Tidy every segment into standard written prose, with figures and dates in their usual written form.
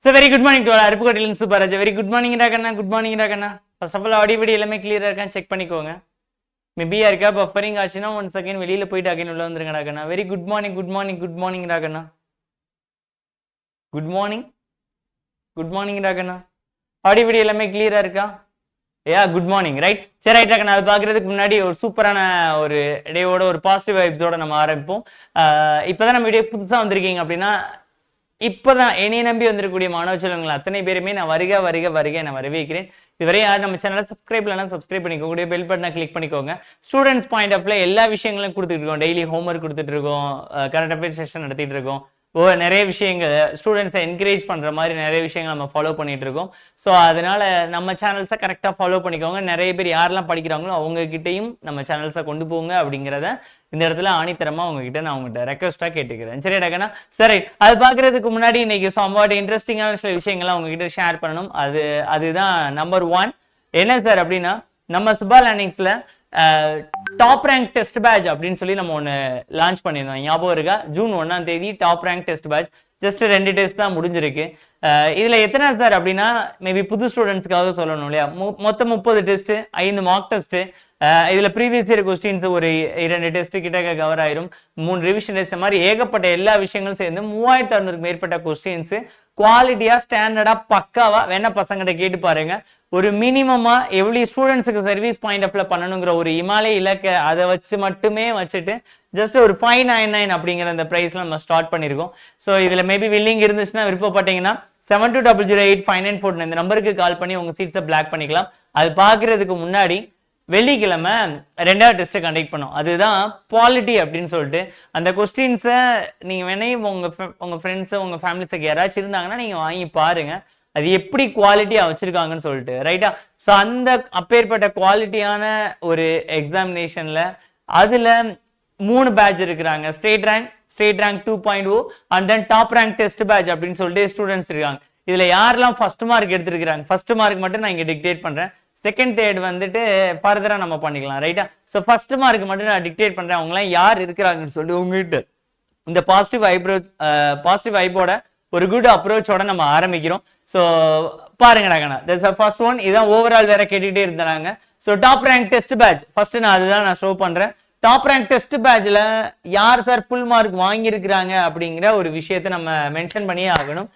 So very good morning to all. Arupukottil Subaraj. Very good morning Rakana. Good morning Rakana. First of all, audio video எல்லாமே clear இருக்கான்னு check பண்ணிக்கோங்க. Maybe யாருக்கா buffering ஆச்சுன்னா one second வெளியில போயிட்டு again உள்ள வந்துருங்க ராகண்ணா. Very good morning good morning good morning ராகண்ணா. குட் மார்னிங் குட் மார்னிங் ராகண்ணா. ஆடியோ வீடியோ எல்லாமே கிளியரா இருக்கா? Yeah good morning right. சரி ரைட் ராகண்ணா. அது பார்க்கறதுக்கு முன்னாடி ஒரு சூப்பரான ஒரு டேவோட ஒரு பாசிட்டிவ் வைப்ஸோட நம்ம ஆரம்பிப்போம். இப்போதான் நம்ம வீடியோ புதுசாக வந்திருக்கீங்க அப்படின்னா இப்போதான் என்னைய நம்பி வந்திருக்கக்கூடிய மாணவ செல்வங்கள் அத்தனை பேருமே நான் வருக வருக வருக நான் வரவேற்கிறேன். இதுவரை யார் நம்ம சேனலை சப்ஸ்கிரைப் இல்லைனா சப்ஸ்கிரைப் பண்ணிக்கோங்க, பெல் பட்டனை கிளிக் பண்ணிக்கோங்க. ஸ்டூடெண்ட்ஸ் பாயிண்ட் ஆஃப்ல எல்லா விஷயங்களும் கொடுத்துட்டு இருக்கோம். டெய்லி ஹோம்ஒர்க் கொடுத்துட்டு இருக்கோம், கரண்ட் அஃபேர்ஸ் செஷன் நடத்திட்டு இருக்கோம். நிறைய விஷயங்கள் ஸ்டூடெண்ட்ஸை என்கரேஜ் பண்ற மாதிரி நிறைய விஷயங்கள் நம்ம ஃபாலோ பண்ணிட்டு இருக்கோம். ஸோ அதனால நம்ம சேனல்ஸை கரெக்டாக ஃபாலோ பண்ணிக்கோங்க. நிறைய பேர் யாரெல்லாம் படிக்கிறாங்களோ அவங்க கிட்டையும் நம்ம சேனல்ஸை கொண்டு போங்க அப்படிங்கிறத இந்த இடத்துல ஆணித்தரமா உங்ககிட்ட நான் உங்ககிட்ட ரெக்வஸ்டா கேட்டுக்கிறேன். சரி டக்கனா. சரி, அது பாக்குறதுக்கு முன்னாடி இன்னைக்கு சம்வாட் இன்ட்ரெஸ்டிங்கான சில விஷயங்கள்லாம் உங்ககிட்ட ஷேர் பண்ணணும். அதுதான் நம்பர் 1. என்ன சார் அப்படின்னா, நம்ம சுபா லேர்னிங்ஸ்ல டாப் ரேங்க் டெஸ்ட் பேட்ச் அப்படின்னு சொல்லி நம்ம ஒன்று லான்ச் பண்ணியிருந்தோம். ஞாபகம் இருக்கா? ஜூன் 1ஆம் தேதி top rank test batch. Just 2 test தான் முடிஞ்சிருக்கு. இதுல எத்தனை சார் அப்படின்னா, மேபி புது ஸ்டூடெண்ட்ஸ்க்காக சொல்லணும் இல்லையா, மொத்தம் 30 டெஸ்ட், 5 மார்க் டெஸ்ட். இதுல ப்ரீவியஸ் இயர் கொஸ்டின்ஸ் ஒரு 2 டெஸ்ட் கிட்ட கவர் ஆயிரும், 3 ரிவிஷன் டெஸ்ட் மாதிரி ஏகப்பட்ட எல்லா விஷயங்களும் சேர்ந்து 3600க்கு மேற்பட்ட கொஸ்டின்ஸ் குவாலிட்டியா ஸ்டாண்டர்டா பக்காவா வேணா பசங்கிட்ட கேட்டு பாருங்க. ஒரு மினிமமா எவ்வளவு ஸ்டூடெண்ட்ஸுக்கு சர்வீஸ் பாயிண்ட் ஆஃப்ல பண்ணணுங்கிற ஒரு இமாலய இலக்கை அதை வச்சு மட்டுமே வச்சுட்டு ஜஸ்ட் ஒரு 599 அப்படிங்கிற அந்த பிரைஸ்ல நம்ம ஸ்டார்ட் பண்ணிருக்கோம். ஸோ இதுல மேபி வில்லிங் இருந்துச்சுன்னா விருப்பப்பட்டீங்கன்னா 72008594 இந்த நம்பருக்கு கால் பண்ணி உங்க சீட்ஸை பிளாக் பண்ணிக்கலாம். அது பாக்குறதுக்கு முன்னாடி வெள்ளிக்கிழமை 2வது டெஸ்ட் கண்டக்ட் பண்ணோம். அதுதான் குவாலிட்டி அப்படின்னு சொல்லிட்டு அந்த கொஸ்டின்ஸை நீங்க வேணே உங்க ஃப்ரெண்ட்ஸ் உங்க ஃபேமிலிஸுக்கு யாராச்சும் இருந்தாங்கன்னா நீங்க வாங்கி பாருங்க, அது எப்படி குவாலிட்டியா வச்சிருக்காங்கன்னு சொல்லிட்டு ரைட்டா. ஸோ அந்த அப்பேற்பட்ட குவாலிட்டியான ஒரு எக்ஸாமினேஷன்ல அதுல 3 பேட்ச் இருக்கிறாங்க. State rank 2.0 and then top rank test batch அப்படின்னு சொல்லிட்டு ஸ்டூடெண்ட்ஸ் இருக்காங்க. இதுல யாரெல்லாம் ஃபர்ஸ்ட் மார்க் எடுத்திருக்கிறாங்க, ஃபர்ஸ்ட் மார்க் மட்டும் நான் இங்க டிக்டேட் பண்றேன். செகண்ட் தேர்ட் வந்துட்டு ஃபர்தரா நம்ம பண்ணிக்கலாம் ரைட்டா. ஸோ ஃபர்ஸ்ட் மார்க் மட்டும் நான் டிக்டேட் பண்றேன். அவங்களாம் யார் இருக்கிறாங்கன்னு சொல்லிட்டு உங்ககிட்ட இந்த பாசிட்டிவ் வைப்போட ஒரு குட் அப்ரோச்சோட நம்ம ஆரம்பிக்கிறோம். ஸோ பாருங்க ஃபர்ஸ்ட் ஒன். இதான் ஓவரால் வேற கேட்டுட்டே இருந்தாங்க. So top rank test batch first அதுதான் நான் ஷோ பண்றேன். டாப் ரேங்க் டெஸ்ட் பேட்ச்ல யார் சார் ஃபுல் மார்க் வாங்கியிருக்கிறாங்க அப்படிங்கிற ஒரு விஷயத்த நம்ம மென்ஷன் பண்ணியே ஆகணும்.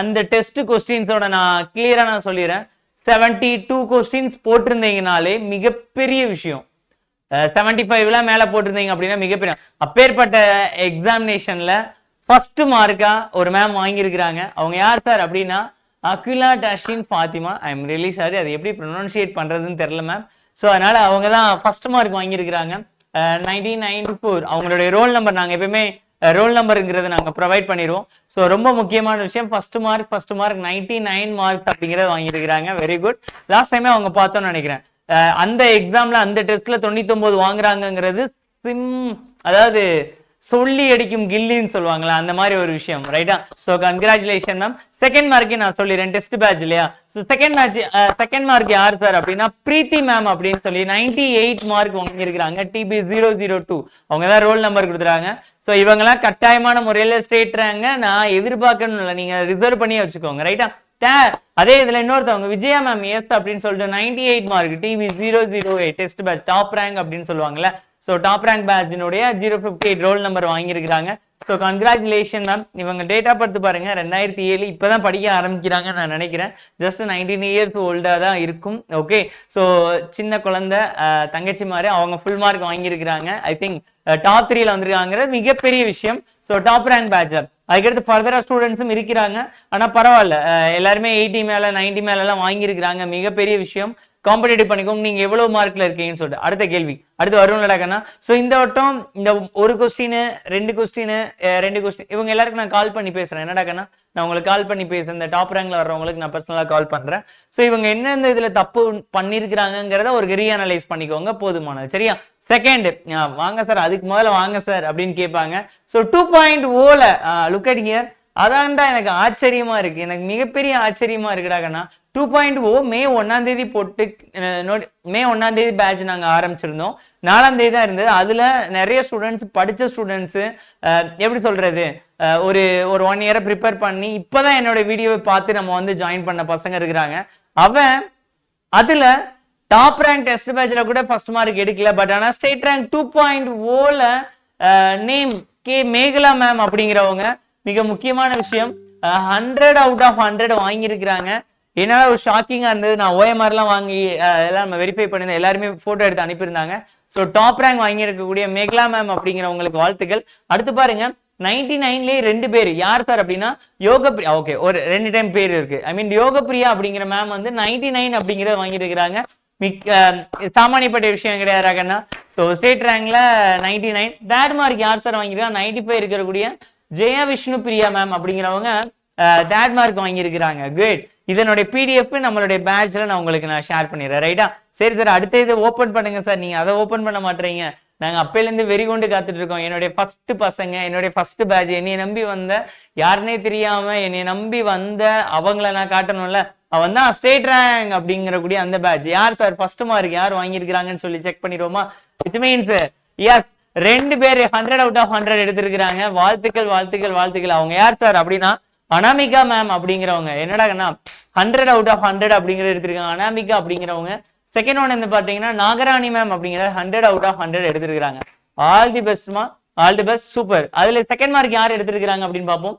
அந்த டெஸ்ட் கொஸ்டின்ஸோட நான் கிளியரா நான் சொல்லிடுறேன். 72 கொஸ்டின்ஸ் போட்டிருந்தீங்கனாலே மிகப்பெரிய விஷயம். 75 மேல போட்டிருந்தீங்க அப்படின்னா மிகப்பெரிய. அப்பேற்பட்ட எக்ஸாமினேஷன்ல ஃபர்ஸ்ட் மார்க்கா ஒரு மேம் வாங்கியிருக்கிறாங்க. அவங்க யார் சார் அப்படின்னா அகிலா டாஷின் Fathima. I am really sorry, அது எப்படி ப்ரொனன்சியேட் பண்றதுன்னு தெரியல மேம். ஸோ அதனால அவங்க தான் ஃபர்ஸ்ட் மார்க் வாங்கியிருக்கிறாங்க. 1994 அவங்களுடைய ரோல் நம்பர் நாங்கள் எப்பயுமே ரோல் நம்பருங்கிறத நாங்கள் ப்ரொவைட் பண்ணிடுவோம். ஸோ ரொம்ப முக்கியமான விஷயம், ஃபர்ஸ்ட் மார்க் 99 மார்க்ஸ் அப்படிங்கிறத வாங்கியிருக்கிறாங்க. Very good. லாஸ்ட் டைமே அவங்க பார்த்தோம்னு நினைக்கிறேன். அந்த எக்ஸாம்ல அந்த டெஸ்ட்ல 99 வாங்குறாங்கிறது அதாவது சொல்லி அடிக்கும் கில்லின்னு சொல்லுவாங்களா, அந்த மாதிரி ஒரு விஷயம் ரைட்டா. So congratulation ma'am. செகண்ட் மார்க்கே நான் சொல்லிடுறேன், டெஸ்ட் பேட்ச் இல்லையா. ஸோ செகண்ட் மார்க் யார் சார் அப்படின்னா பிரீத்தி மேம் அப்படின்னு சொல்லி 98 மார்க் வாங்கியிருக்கிறாங்க. TB 002 அவங்க தான் ரோல் நம்பர் கொடுத்துறாங்க. ஸோ இவங்கெல்லாம் கட்டாயமான முறையில ஸ்டேட் ரேங்க நான் எதிர்பார்க்கணும் இல்லை, நீங்க ரிசர்வ் பண்ணி வச்சுக்கோங்க ரைட்டா. அதே இதுல இன்னொருத்தவங்க விஜயா மேம் எஸ் அப்படின்னு சொல்லிட்டு 98 mark TB 008 test batch top rank அப்படின்னு சொல்லுவாங்கல்ல. ஸோ டாப் ரேங்க் பேட்சினுடைய 058 ரோல் நம்பர் வாங்கியிருக்கிறாங்க. So congratulation ma'am. இவங்க டேட் ஆஃப் பர்த் பாருங்க 2007. இப்பதான் படிக்க ஆரம்பிக்கிறாங்க நான் நினைக்கிறேன். ஜஸ்ட் 19 இயர்ஸ் ஓல்டா தான் இருக்கும். ஓகே. ஸோ சின்ன குழந்தை தங்கச்சி மாதிரி அவங்க ஃபுல் மார்க் வாங்கியிருக்கிறாங்க. ஐ திங்க் டாப் 3ல வந்திருக்காங்கிறது மிகப்பெரிய விஷயம். So top rank batch. அதுக்கடுத்து ஃபர்தரா ஸ்டூடெண்ட்ஸும் இருக்கிறாங்க. ஆனா பரவாயில்ல, எல்லாருமே 80 மேல 90 மேல எல்லாம் வாங்கியிருக்கிறாங்க. மிகப்பெரிய விஷயம். காம்படிட்டிவ் பண்ணிக்கோங்க நீங்க எவ்வளவு மார்க்ல இருக்கீங்கன்னு சொல்லிட்டு. அடுத்த கேள்வி அடுத்து வரும் நடக்கனா. ஸோ இந்த வட்டம் இந்த ஒரு கொஸ்டின் 2 கொஸ்டின் இவங்க எல்லாருக்கும் நான் கால் பண்ணி பேசுறேன். என்னடாக்கன்னா நான் உங்களுக்கு கால் பண்ணி பேசுறேன். இந்த டாப் ரேங்க்ல வர்றவங்களுக்கு நான் பர்சனலா கால் பண்றேன். ஸோ இவங்க என்னென்ன இதுல தப்பு பண்ணிருக்கிறாங்கிறத ஒரு ரீஅனலைஸ் பண்ணிக்கோங்க, போதுமானது சரியா. செகண்ட் வாங்க சார், அதுக்கு முதல்ல வாங்க சார் அப்படின்னு கேட்பாங்க. ஸோ 2.0ல லுக் அட் ஹியர் அதான்டா எனக்கு ஆச்சரியமா இருக்கு, எனக்கு மிகப்பெரிய ஆச்சரியமா இருக்குடா கண்ணா. 2.0 மே 1ஆம் தேதி போட்டு மே 1ஆம் தேதி பேட்ச் நாங்க ஆரம்பிச்சிருந்தோம். 4ஆம் தேதி தான் இருந்தது. அதுல நிறைய ஸ்டூடெண்ட்ஸ், படிச்ச ஸ்டூடெண்ட்ஸ், எப்படி சொல்றது, ஒரு ஒரு 1 இயரை ப்ரிப்பேர் பண்ணி இப்பதான் என்னோட வீடியோவை பார்த்து நம்ம வந்து ஜாயின் பண்ண பசங்க இருக்கிறாங்க. அவன் அதுல டாப் ரேங்க் டெஸ்ட் பேட்ச்ல கூட ஃபர்ஸ்ட் மார்க் எடுக்கல. பட் ஆனா ஸ்டேட் ரேங்க் 2.0ல நேம் கே மேகலா மேம் அப்படிங்கிறவங்க, மிக முக்கியமான விஷயம், 100 அவுட் ஆஃப் 100 வாங்கியிருக்கிறாங்க. என்னால ஒரு ஷாக்கிங்கா இருந்தது. நான் OMRலாம் வாங்கி எல்லாம் நம்ம வெரிஃபை பண்ணியிருந்தேன். எல்லாருமே போட்டோ எடுத்து அனுப்பியிருந்தாங்க. ஸோ டாப் ரேங்க் வாங்கி இருக்கக்கூடிய மேகலா மேம் அப்படிங்கிறவங்களுக்கு வாழ்த்துக்கள். அடுத்து பாருங்க, 99லே 2 பேர் யார் சார் அப்படின்னா யோகப்பிரியா. ஓகே, ஒரு 2 டைம் பேர் இருக்கு. ஐ மீன் யோகப்பிரியா அப்படிங்கிற மேம் வந்து 99 அப்படிங்கிறத வாங்கியிருக்கிறாங்க. சாமானியப்பட்ட விஷயம் கிடையாதுன்னா. ஸோ ஸ்டேட் ரேங்க்ல 99. தேர்ட் மார்க் யார் சார் வாங்கியிருக்காங்க, 95 இருக்கக்கூடிய ஜெயா விஷ்ணு பிரியா மேம் அப்படிங்கிறவங்க தேர்ட் மார்க் வாங்கியிருக்கிறாங்க. கிரேட். இதனுடைய பிடிஎஃப் நம்மளுடைய பேட்ச்ல நான் உங்களுக்கு ஷேர் பண்ணிடுறேன். ரைட்டா? சரி சார், அடுத்த இது ஓப்பன் பண்ணுங்க சார். நீங்க அதை ஓப்பன் பண்ண மாட்டீங்க. நாங்க அப்பையில இருந்து வெறி கொண்டு காத்துட்டு இருக்கோம். என்னுடைய ஃபர்ஸ்ட் பசங்க, என்னுடைய ஃபர்ஸ்ட் பேட்ச், என்னைய நம்பி வந்த, யாருன்னே தெரியாம என்னைய நம்பி வந்த அவங்கள நான் காட்டணும்ல. அவன் தான் ஸ்டேட் ரேங்க் அப்படிங்கிற கூடிய அந்த பேட்ச். யார் சார் ஃபர்ஸ்ட் மார்க் யார் வாங்கியிருக்கிறாங்கன்னு சொல்லி செக் பண்ணிடுவோமா? இட் மீன்ஸ் எஸ், 2 பேர் 100 அவுட் ஆஃப் 100 எடுத்திருக்கிறாங்க. வாழ்த்துக்கள் வாழ்த்துக்கள் வாழ்த்துக்கள். அவங்க யார் சார் அப்படின்னா அனாமிகா மேம் அப்படிங்கிறவங்க. என்னடாங்கன்னா 100 அவுட் ஆஃப் 100 அப்படிங்கிறது எடுத்திருக்காங்க அனாமிகா அப்படிங்கிறவங்க. செகண்ட் ஒன் வந்து பாத்தீங்கன்னா நாகராணி மேம் அப்படிங்கிற 100 அவுட் ஆஃப் 100 எடுத்திருக்காங்க. ஆல் தி பெஸ்ட்மா, ஆல் தி பெஸ்ட், சூப்பர். அதுல செகண்ட் மார்க் யார் எடுத்திருக்காங்க அப்படின்னு பார்ப்போம்.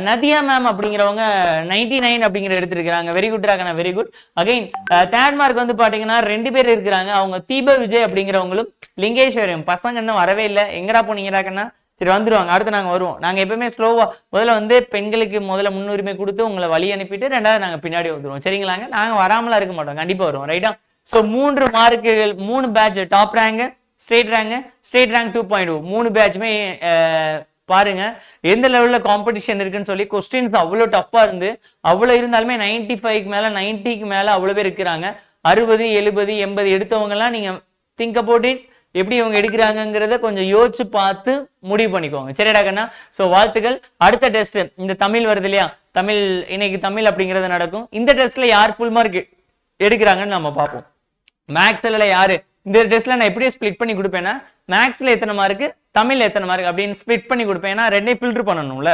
நதியா மேம் அப்படிங்கிறவங்க 99 அப்படிங்கிற எடுத்திருக்காங்க. வெரி குட் ராகனா, very good. Again third mark வந்து பாத்தீங்கன்னா 2 பேர் இருக்கிறாங்க. அவங்க தீப விஜய் அப்படிங்கிறவங்களும் லிங்கேஸ்வரம். பசங்க இன்னும் வரவே இல்லை. எங்கடா போனீங்கடாக்கன்னா? சரி, வந்துருவாங்க. அடுத்து நாங்க வருவோம். நாங்க எப்பவுமே ஸ்லோவா முதல்ல வந்து பெண்களுக்கு முதல்ல முன்னுரிமை கொடுத்து உங்களை வழி அனுப்பிட்டு 2வது நாங்க பின்னாடி வந்துருவோம். சரிங்களாங்க? நாங்க வராமலா இருக்க மாட்டோம், கண்டிப்பா வருவோம். ரைட்டா? சோ 3 மார்க்குகள், 3 batch, top rank, state rank, state rank 2.0 3 பேட்ச்மே பாருங்க எந்த லெவல்ல காம்படிஷன் இருக்குன்னு சொல்லி. கொஸ்டின்ஸ் அவ்வளவு டஃப்பா இருந்து, அவ்வளவு இருந்தாலுமே 95க்கு மேல 90க்கு மேல அவ்வளவு பேர் இருக்கிறாங்க. 60 70 80 எடுத்தவங்க எல்லாம் நீங்க திங்க் அபவுட் இட், எப்படி இவங்க எடுக்கிறாங்கிறத கொஞ்சம் யோசிச்சு பார்த்து முடிவு பண்ணிக்கோங்க. சரிடா கண்ணா? சோ வாழ்த்துக்கள். அடுத்த டெஸ்ட் இந்த தமிழ் வருது இல்லையா, தமிழ் இன்னைக்கு தமிழ் அப்படிங்கிறது நடக்கும். இந்த டெஸ்ட்ல யார் ஃபுல் மார்க் எடுக்கிறாங்கன்னு நம்ம பார்ப்போம். மேக்ஸ்ல யாரு இந்த டெஸ்ட்ல நான் எப்படியே ஸ்பிளிட் பண்ணி கொடுப்பேன்னா, மேக்ஸ்ல எத்தனை மார்க், தமிழ்ல எத்தனை மார்க் அப்படின்னு ஸ்பிளிட் பண்ணி கொடுப்பேன். ஏன்னா ரெண்டையும் ஃபில்டர் பண்ணணும்ல.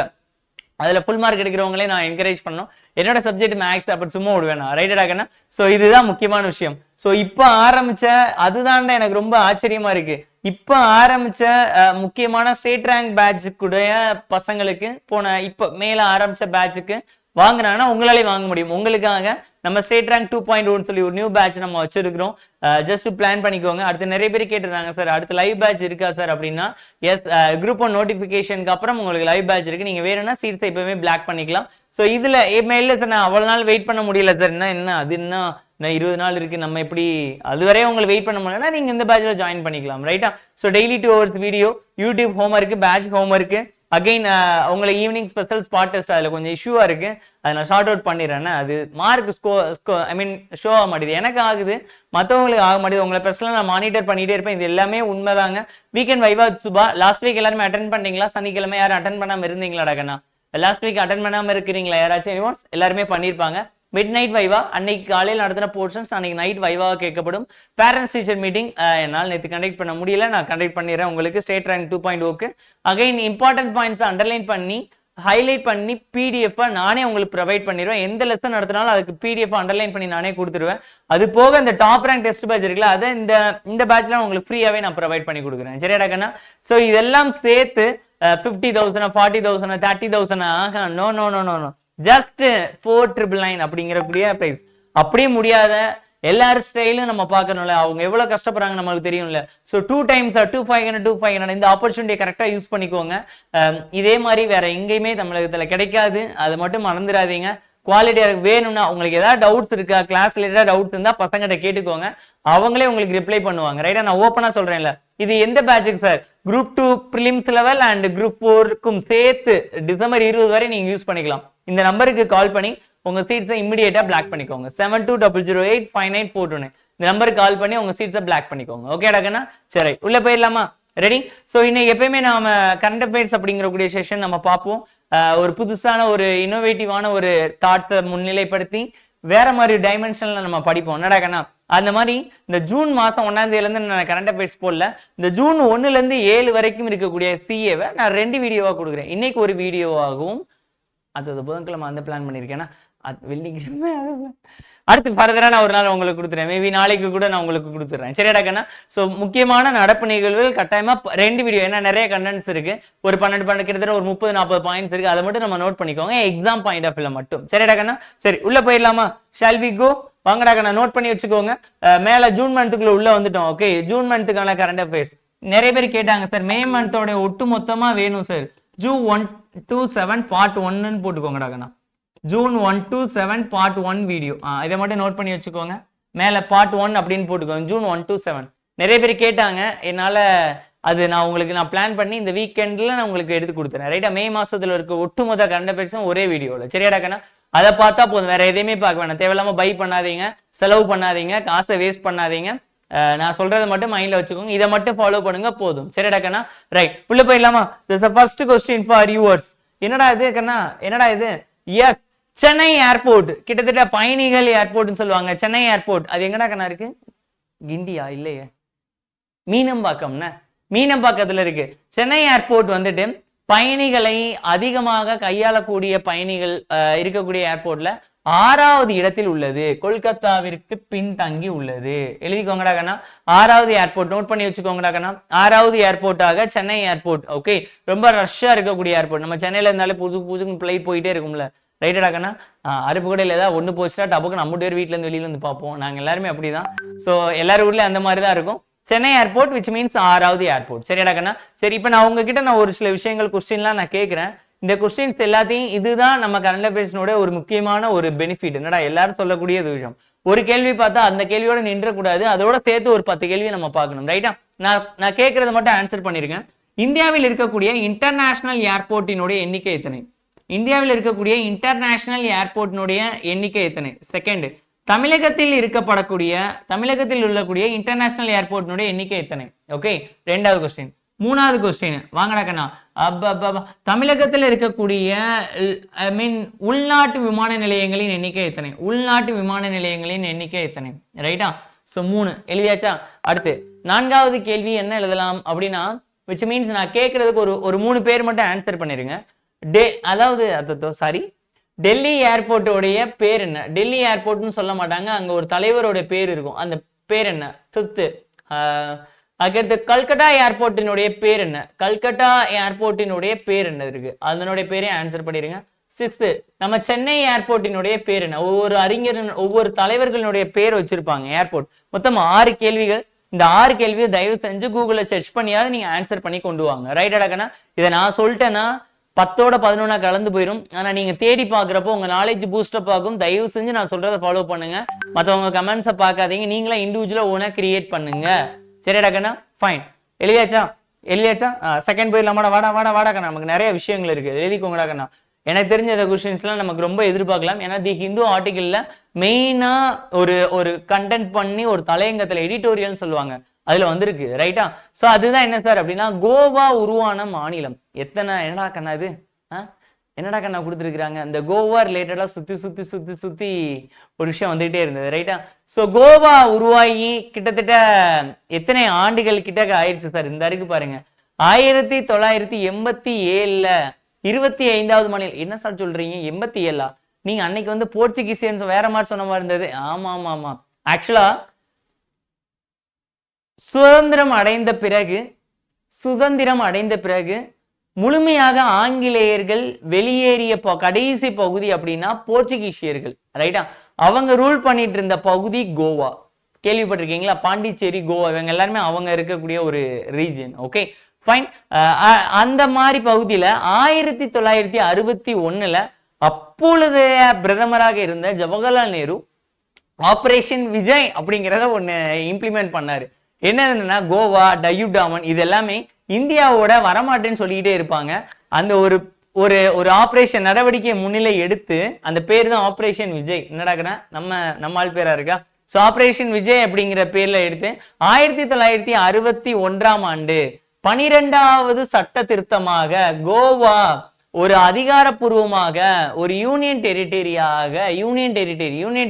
அதுல ஃபுல் மார்க் எடுக்கிறவங்களே நான் என்கரேஜ் பண்ணணும். என்னோட சப்ஜெக்ட் மேக்ஸ், அப்படி சும்மா விடுவேன். ரைட்டடாகனா? சோ இதுதான் முக்கியமான விஷயம். சோ இப்ப ஆரம்பிச்ச, அதுதான்டா எனக்கு ரொம்ப ஆச்சரியமா இருக்கு, இப்ப ஆரம்பிச்ச முக்கியமான ஸ்டேட் ரேங்க் பேட்சுக்குடைய பசங்களுக்கு போன இப்ப மேல ஆரம்பிச்ச பேட்சுக்கு வாங்கினாங்கன்னா உங்களாலே வாங்க முடியும். உங்களுக்காக நம்ம ஸ்டேட் ரேங்க் 2.0 சொல்லி ஒரு நியூ பேட்ச் நம்ம வச்சிருக்கிறோம். ஜஸ்ட் பிளான் பண்ணிக்கோங்க. அடுத்து நிறைய பேர் கேட்டிருந்தாங்க, சார் அடுத்து லைவ் பேட்ச் இருக்கா சார் அப்படின்னா. எஸ், குரூப் 1 நோட்டிபிகேஷனுக்கு அப்புறம் உங்களுக்கு லைவ் பேட்ச் இருக்கு. நீங்க வேணும்னா சீட்ஸை இப்பவே பிளாக் பண்ணிக்கலாம். ஸோ இதுல இல்ல சார் நான் அவ்வளவு நாள் வெயிட் பண்ண முடியல சார், என்ன அது இன்னும் 20 நாள் இருக்கு, நம்ம எப்படி அதுவரை உங்களுக்கு வெயிட் பண்ண முடியலன்னா நீங்க இந்த பேட்ச்ல ஜாயின் பண்ணிக்கலாம். ரைட்டா? So daily 2 hours video, YouTube homework, batch homework, again உங்களை ஈவினிங் ஸ்பெஷல் ஸ்பாட் டெஸ்ட். அதுல கொஞ்சம் இஷ்யூவா இருக்கு, அதை நான் ஷார்ட் அவுட் பண்ணிடுறேன். அது மார்க் ஐ மீன் ஷோ ஆக மாட்டேது, எனக்கு ஆகுது, மற்றவங்களுக்கு ஆக மாட்டேது. உங்களை பர்சனலாக நான் மானிட்டர் பண்ணிட்டே இருப்பேன். இது எல்லாமே உண்மைதாங்க. வீக்கெண்ட் வைவா சுபா லாஸ்ட் வீக் எல்லாருமே அட்டன் பண்ணீங்களா? சனிக்கிழமை யாரும் அட்டன் பண்ணாம இருந்தீங்களா கண்ணா? லாஸ்ட் வீக் அட்டன் பண்ணாம இருக்கிறீங்களா யாராச்சும்? எல்லாருமே பண்ணிருப்பாங்க. மிட் நைட் வைவா அன்னைக்கு காலையில் நடத்தின போர்ஷன்ஸ் அன்னைக்கு நைட் வைவாக கேட்கப்படும். பேரண்ட்ஸ் டீச்சர் மீட்டிங் என்னால் நேற்று கண்டக்ட் பண்ண முடியல, நான் கண்டக்ட் பண்ணிடுறேன் உங்களுக்கு ஸ்டேட் ரேங்க் 2.0க்கு. அகைன் இம்பார்ட்டன்ட் பாயிண்ட்ஸ் அண்டர்லைன் பண்ணி ஹைலைட் பண்ணி பிடிஎஃப் நானே உங்களுக்கு ப்ரொவைட் பண்ணிடுவேன். எந்த லெசன் நடத்தினாலும் அதுக்கு பிடிஎஃப் அண்டர்லைன் பண்ணி நானே கொடுத்துருவேன். அது போக இந்த டாப் ரேங்க் டெஸ்ட் பேட்ச் இருக்குல்ல, அதை இந்த பேட்ச்ல உங்களுக்கு ஃப்ரீயாவே நான் ப்ரொவைட் பண்ணி கொடுக்குறேன். சரியாடா கண்ணா? ஸோ இதெல்லாம் சேர்த்து 50,000 40,000 30,000 ஆக no no no no no, just 4,999 அப்படிங்கிற கூடிய பிரைஸ். அப்படியே முடியாத எல்லாரும் ஸ்டைலும் நம்ம பார்க்கணும்ல, அவங்க எவ்வளவு கஷ்டப்படுறாங்க நம்மளுக்கு தெரியும்ல. ஸோ 2 times 2,500 இந்த ஆப்பர்ச்சுனிட்டியை கரெக்டாக யூஸ் பண்ணிக்கோங்க. இதே மாதிரி வேற எங்கேயுமே தமிழகத்துல கிடைக்காது, அது மட்டும் மறந்துடாதீங்க. குவாலிட்டியா வேணும்னா உங்களுக்கு ஏதாவது டவுட்ஸ் இருக்கா, கிளாஸ் ரிலேட்டடா டவுட்ஸ் இருந்தா பசங்கிட்ட கேட்டுக்கோங்க, அவங்களே உங்களுக்கு ரிப்ளை பண்ணுவாங்க. ரைட்டா? நான் ஓப்பனா சொல்றேன்ல, இது எந்த பேட்சுக்கு sir? Group 2 prelims level and group 4க்கும் சேர்த்து டிசம்பர் 20 வரை நீங்க யூஸ் பண்ணிக்கலாம். இந்த நம்பருக்கு கால் பண்ணி உங்க சீட்ஸை இமிடியேட்டா பிளாக் பண்ணிக்கோங்க. 7200859429 இந்த நம்பருக்கு கால் பண்ணி உங்க சீட்ஸை பிளாக் பண்ணிக்கோங்க. ஓகேடா கண்ணா? சரி, உள்ள போயிடலாமா? ரெடி? ஸோ இன்னைக்கு எப்பயுமே நாம கரண்ட் அஃபேர்ஸ் அப்படிங்கிற செஷன் நம்ம பார்ப்போம். ஒரு புதுசான ஒரு இன்னோவேட்டிவான ஒரு தாட்ஸை முன்னிலைப்படுத்தி வேற மாதிரி டைமென்ஷன்ல நம்ம படிப்போம். என்னடா கண்ணா, அந்த மாதிரி இந்த ஜூன் மாசம் 1ஆம் தேதியிலேருந்து நான் கரண்ட் அஃபேர்ஸ் போடல. இந்த ஜூன் 1லேருந்து 7 வரைக்கும் இருக்கக்கூடிய சிஏவை நான் 2 வீடியோவாக கொடுக்குறேன். இன்னைக்கு ஒரு வீடியோவாகவும் அது புதன்கிழமை அந்த பிளான் பண்ணியிருக்கேன்னா வெள்ளிக்கிழமை அடுத்து ஃபர்தரா நான் ஒரு நாள் உங்களுக்கு கொடுத்துறேன். மேபி நாளைக்கு கூட நான் உங்களுக்கு கொடுத்துறேன். சரியாடா கண்ணா? ஸோ முக்கியமான நடப்பு நிகழ்வுகள் கட்டாயமா 2 வீடியோ, ஏன்னா நிறைய கண்டென்ட்ஸ் இருக்கு. ஒரு 12 கிட்டத்தட்ட ஒரு 30-40 பாயிண்ட்ஸ் இருக்கு. அதை மட்டும் நம்ம நோட் பண்ணிக்கோங்க, எக்ஸாம் பாயிண்ட் ஆஃப் வியூல மட்டும். சரியாடா கண்ணா? சரி, உள்ள போயிடலாமா? Shall we go? வாங்கடா கண்ணா, நோட் பண்ணி வச்சுக்கோங்க. மேல ஜூன் மந்த்துக்குள்ள உள்ள வந்துட்டோம். ஓகே, ஜூன் மந்த்துக்கான கரண்ட் அஃபேர்ஸ் நிறைய பேர் கேட்டாங்க சார், மே மந்தோட ஒட்டு மொத்தமா வேணும் சார். ஜூன் 1 to 7 பார்ட் 1ன்னு போட்டுக்கோங்கடா கண்ணா. June 1 to 7 part 1 video. இதை மட்டும் நோட் பண்ணி வச்சுக்கோங்க. மேல பார்ட் 1 அப்படின்னு போட்டுக்கோங்க. ஜூன் 1 to 7 நிறைய பேர் கேட்டாங்க. என்னால அது நான் பிளான் பண்ணி இந்த வீக்கெண்ட்ல நான் உங்களுக்கு எடுத்து கொடுத்துறேன். ரைட்டா? மே மாசத்துல இருக்க ஒட்டுமொத்த கரண்ட் அஃபேர்ஸும் ஒரே வீடியோல. சரியாடா கண்ணா? அதை பார்த்தா போதும், வேற எதையுமே பார்க்க வேணாம். தேவையில்லாம பை பண்ணாதீங்க, செலவு பண்ணாதீங்க, காசை வேஸ்ட் பண்ணாதீங்க. நான் சொல்றதை மட்டும் மைண்ட்ல வச்சுக்கோங்க. இதை மட்டும் ஃபாலோ பண்ணுங்க போதும். சரிடா கண்ணா? ரைட், உள்ள போயிடலாமா? This is first question for yours. என்னடா இது கண்ணா, என்னடா இது? எஸ், சென்னை ஏர்போர்ட், கிட்டத்தட்ட பயணிகள் ஏர்போர்ட்னு சொல்லுவாங்க. சென்னை ஏர்போர்ட் அது எங்கடா கண்ணா இருக்கு? கிண்டியா? இல்லையே, மீனம்பாக்கம்னா மீனம்பாக்கத்துல இருக்கு. சென்னை ஏர்போர்ட் வந்துட்டு பயணிகளை அதிகமாக கையாளக்கூடிய பயணிகள் இருக்கக்கூடிய ஏர்போர்ட்ல 6வது இடத்தில் உள்ளது. கொல்கத்தாவிற்கு பின்தங்கி உள்ளது. எழுதிக்கோங்கடா கண்ணா. 6வது ஏர்போர்ட் நோட் பண்ணி வச்சுக்கோங்கடா கண்ணா. 6வது ஏர்போர்ட்டாக சென்னை ஏர்போர்ட். ஓகே, ரொம்ப ரஷ்ஷா இருக்கக்கூடிய ஏர்போர்ட். நம்ம சென்னையில இருந்தாலே புதுசு பிளைட் போயிட்டே இருக்கும்ல. ரைட்டடா கண்ணா? அருப்புக்கடையில் ஏதாவது ஒன்று போச்சுன்னா டப்புக்கு நம்ம பேர் வீட்டுல இருந்து வெளியில வந்து பார்ப்போம். நாங்க எல்லாருமே அப்படிதான். ஸோ எல்லாரும் ஊர்லயும் அந்த மாதிரி தான் இருக்கும். சென்னை ஏர்போர்ட் விச் மீன்ஸ் 6வது ஏர்போர்ட். சரியாடா கண்ணா? சரி, இப்போ நான் உங்ககிட்ட ஒரு சில விஷயங்கள் கொஸ்டின்லாம் நான் கேட்கிறேன். இந்த கொஸ்டின்ஸ் எல்லாத்தையும் இதுதான் நம்ம கரண்ட் அஃபேர்ஸ்னோட ஒரு முக்கியமான ஒரு பெனிஃபிட். என்னடா எல்லாரும் சொல்லக்கூடிய விஷயம். ஒரு கேள்வி பார்த்தா அந்த கேள்வியோட நின்றக்கூடாது, அதோட சேர்த்து ஒரு 10 கேள்வி நம்ம பார்க்கணும். ரைட்டா? நான் கேட்கறத மட்டும் ஆன்சர் பண்ணிருக்கேன். இந்தியாவில் இருக்கக்கூடிய இன்டர்நேஷனல் ஏர்போர்ட்டினுடைய எண்ணிக்கை எத்தனை? இந்தியாவில் இருக்கக்கூடிய இன்டர்நேஷனல் ஏர்போர்ட்டினுடைய எண்ணிக்கை எத்தனை? செகண்ட், தமிழகத்தில் உள்ளக்கூடிய இன்டர்நேஷனல் ஏர்போர்ட்டினுடைய எண்ணிக்கை எத்தனை? ஓகே, 2வது கொஸ்டின். 3வது கொஸ்டின் வாங்கடா கண்ணா. தமிழகத்தில் இருக்கக்கூடிய உள்நாட்டு விமான நிலையங்களின் எண்ணிக்கை எத்தனை? உள்நாட்டு விமான நிலையங்களின் எண்ணிக்கை எத்தனை? ரைட்டா? சோ 3 எழுதியாச்சா? அடுத்து 4வது கேள்வி என்ன எழுதலாம் அப்படின்னா, which means நான் கேட்கறதுக்கு ஒரு 3 பேர் மட்டும் ஆன்சர் பண்ணிருங்க. டெல்லி ஏர்போர்ட்டோடைய பேர் என்ன? டெல்லி ஏர்போர்ட்னு சொல்ல மாட்டாங்க, அங்க ஒரு தலைவரோட பேர் இருக்கும். அந்த பேர் என்ன? 5th. அடுத்து கல்கட்டா ஏர்போர்ட்டினுடைய பேர் என்ன? கல்கட்டா ஏர்போர்ட்டினுடைய பேர் என்ன இருக்கு? அதனுடைய பேரே ஆன்சர் பண்ணிருங்க. 6th, நம்ம சென்னை ஏர்போர்ட்டினுடைய பேர் என்ன? ஒவ்வொரு தலைவர்களுடைய பேர் வச்சிருப்பாங்க ஏர்போர்ட். மொத்தம் 6 கேள்விகள். இந்த 6 கேள்வியை தயவு செஞ்சு கூகுள்ல சர்ச் பண்ணியாவது நீங்க ஆன்சர் பண்ணி கொண்டு வாங்க. ரைட்டா கண்ணா? இதை நான் சொல்லிட்டேன்னா 10ஓட 11 கலந்து போயிடும். ஆனா நீங்க தேடி பாக்குறப்போ உங்க நாலேஜ் பூஸ்டப் ஆகும். தயவு செஞ்சு நான் சொல்றதை ஃபாலோ பண்ணுங்க. மத்தவங்க கமெண்ட்ஸை பார்க்காதீங்க. நீங்களே இண்டிவிஜுவலா ஓனா கிரியேட் பண்ணுங்க. சரிடா கண்ணா? ஃபைன். எழுதியாச்சா? செகண்ட் போயிடலாமாடா? வாடா கண்ணா, நமக்கு நிறைய விஷயங்கள் இருக்கு. எழுதிக்கோங்கடா கண்ணா. எனக்கு தெரிஞ்ச இந்த கொஸ்டின்ஸ்லாம் நமக்கு ரொம்ப எதிர்பார்க்கலாம். ஏன்னா தி ஹிந்து ஆர்டிகிள்ல மெயினா ஒரு கண்டென்ட் பண்ணி ஒரு தலையங்கத்துல எடிட்டோரியல் சொல்லுவாங்க, அதுல வந்திருக்கு. ரைட்டா? சோ அதுதான் என்ன சார் அப்படின்னா, கோவா உருவான மாநிலம் எத்தனை? என்னடா கண்ணா இது? என்னடா கண்ணா கொடுத்துருக்காங்க? இந்த கோவா ரிலேட்டடா சுத்தி ஒரு விஷயம் வந்துகிட்டே இருந்தது. ரைட்டா? சோ கோவா உருவாகி கிட்டத்தட்ட எத்தனை ஆண்டுகள் கிட்ட ஆயிடுச்சு சார்? இந்த இருக்கு பாருங்க, 1987ல 25வது மாநிலம். என்ன சார் சொல்றீங்க? 87ஆ? நீங்க அன்னைக்கு வந்து போர்ச்சுகீசியன்ஸ் வேற மாதிரி சொன்ன மாதிரி இருந்தது. ஆமா. ஆக்சுவலா சுதந்திரம் அடைந்த பிறகு முழுமையாக ஆங்கிலேயர்கள் வெளியேறிய கடைசி பகுதி அப்படின்னா போர்ச்சுகீசியர்கள். ரைட்டா? அவங்க ரூல் பண்ணிட்டு இருந்த பகுதி கோவா. கேள்விப்பட்டிருக்கீங்களா? பாண்டிச்சேரி, கோவா, இவங்க எல்லாருமே அவங்க இருக்கக்கூடிய ஒரு ரீஜன். Okay, fine. அந்த மாதிரி பகுதியில 1961ல அப்பொழுதைய பிரதமராக இருந்த ஜவஹர்லால் நேரு ஆபரேஷன் விஜய் அப்படிங்கிறத ஒண்ணு இம்ப்ளிமெண்ட் பண்ணாரு. என்னன்னா, கோவா, டயூடாமன் இது எல்லாமே இந்தியாவோட வரமாட்டேன்னு சொல்லிக்கிட்டே இருப்பாங்க. அந்த ஒரு ஆபரேஷன் நடவடிக்கையை முன்னிலை எடுத்து அந்த பேர் தான் ஆபரேஷன் விஜய். என்னடாக்குன்னா நம்ம ஆள் பேரா இருக்கா? ஸோ ஆபரேஷன் விஜய் அப்படிங்கிற பேர்ல எடுத்து 1961ஆம் ஆண்டு 12வது சட்ட திருத்தமாக கோவா ஒரு அதிகாரப்பூர்வமாக ஒரு யூனியன்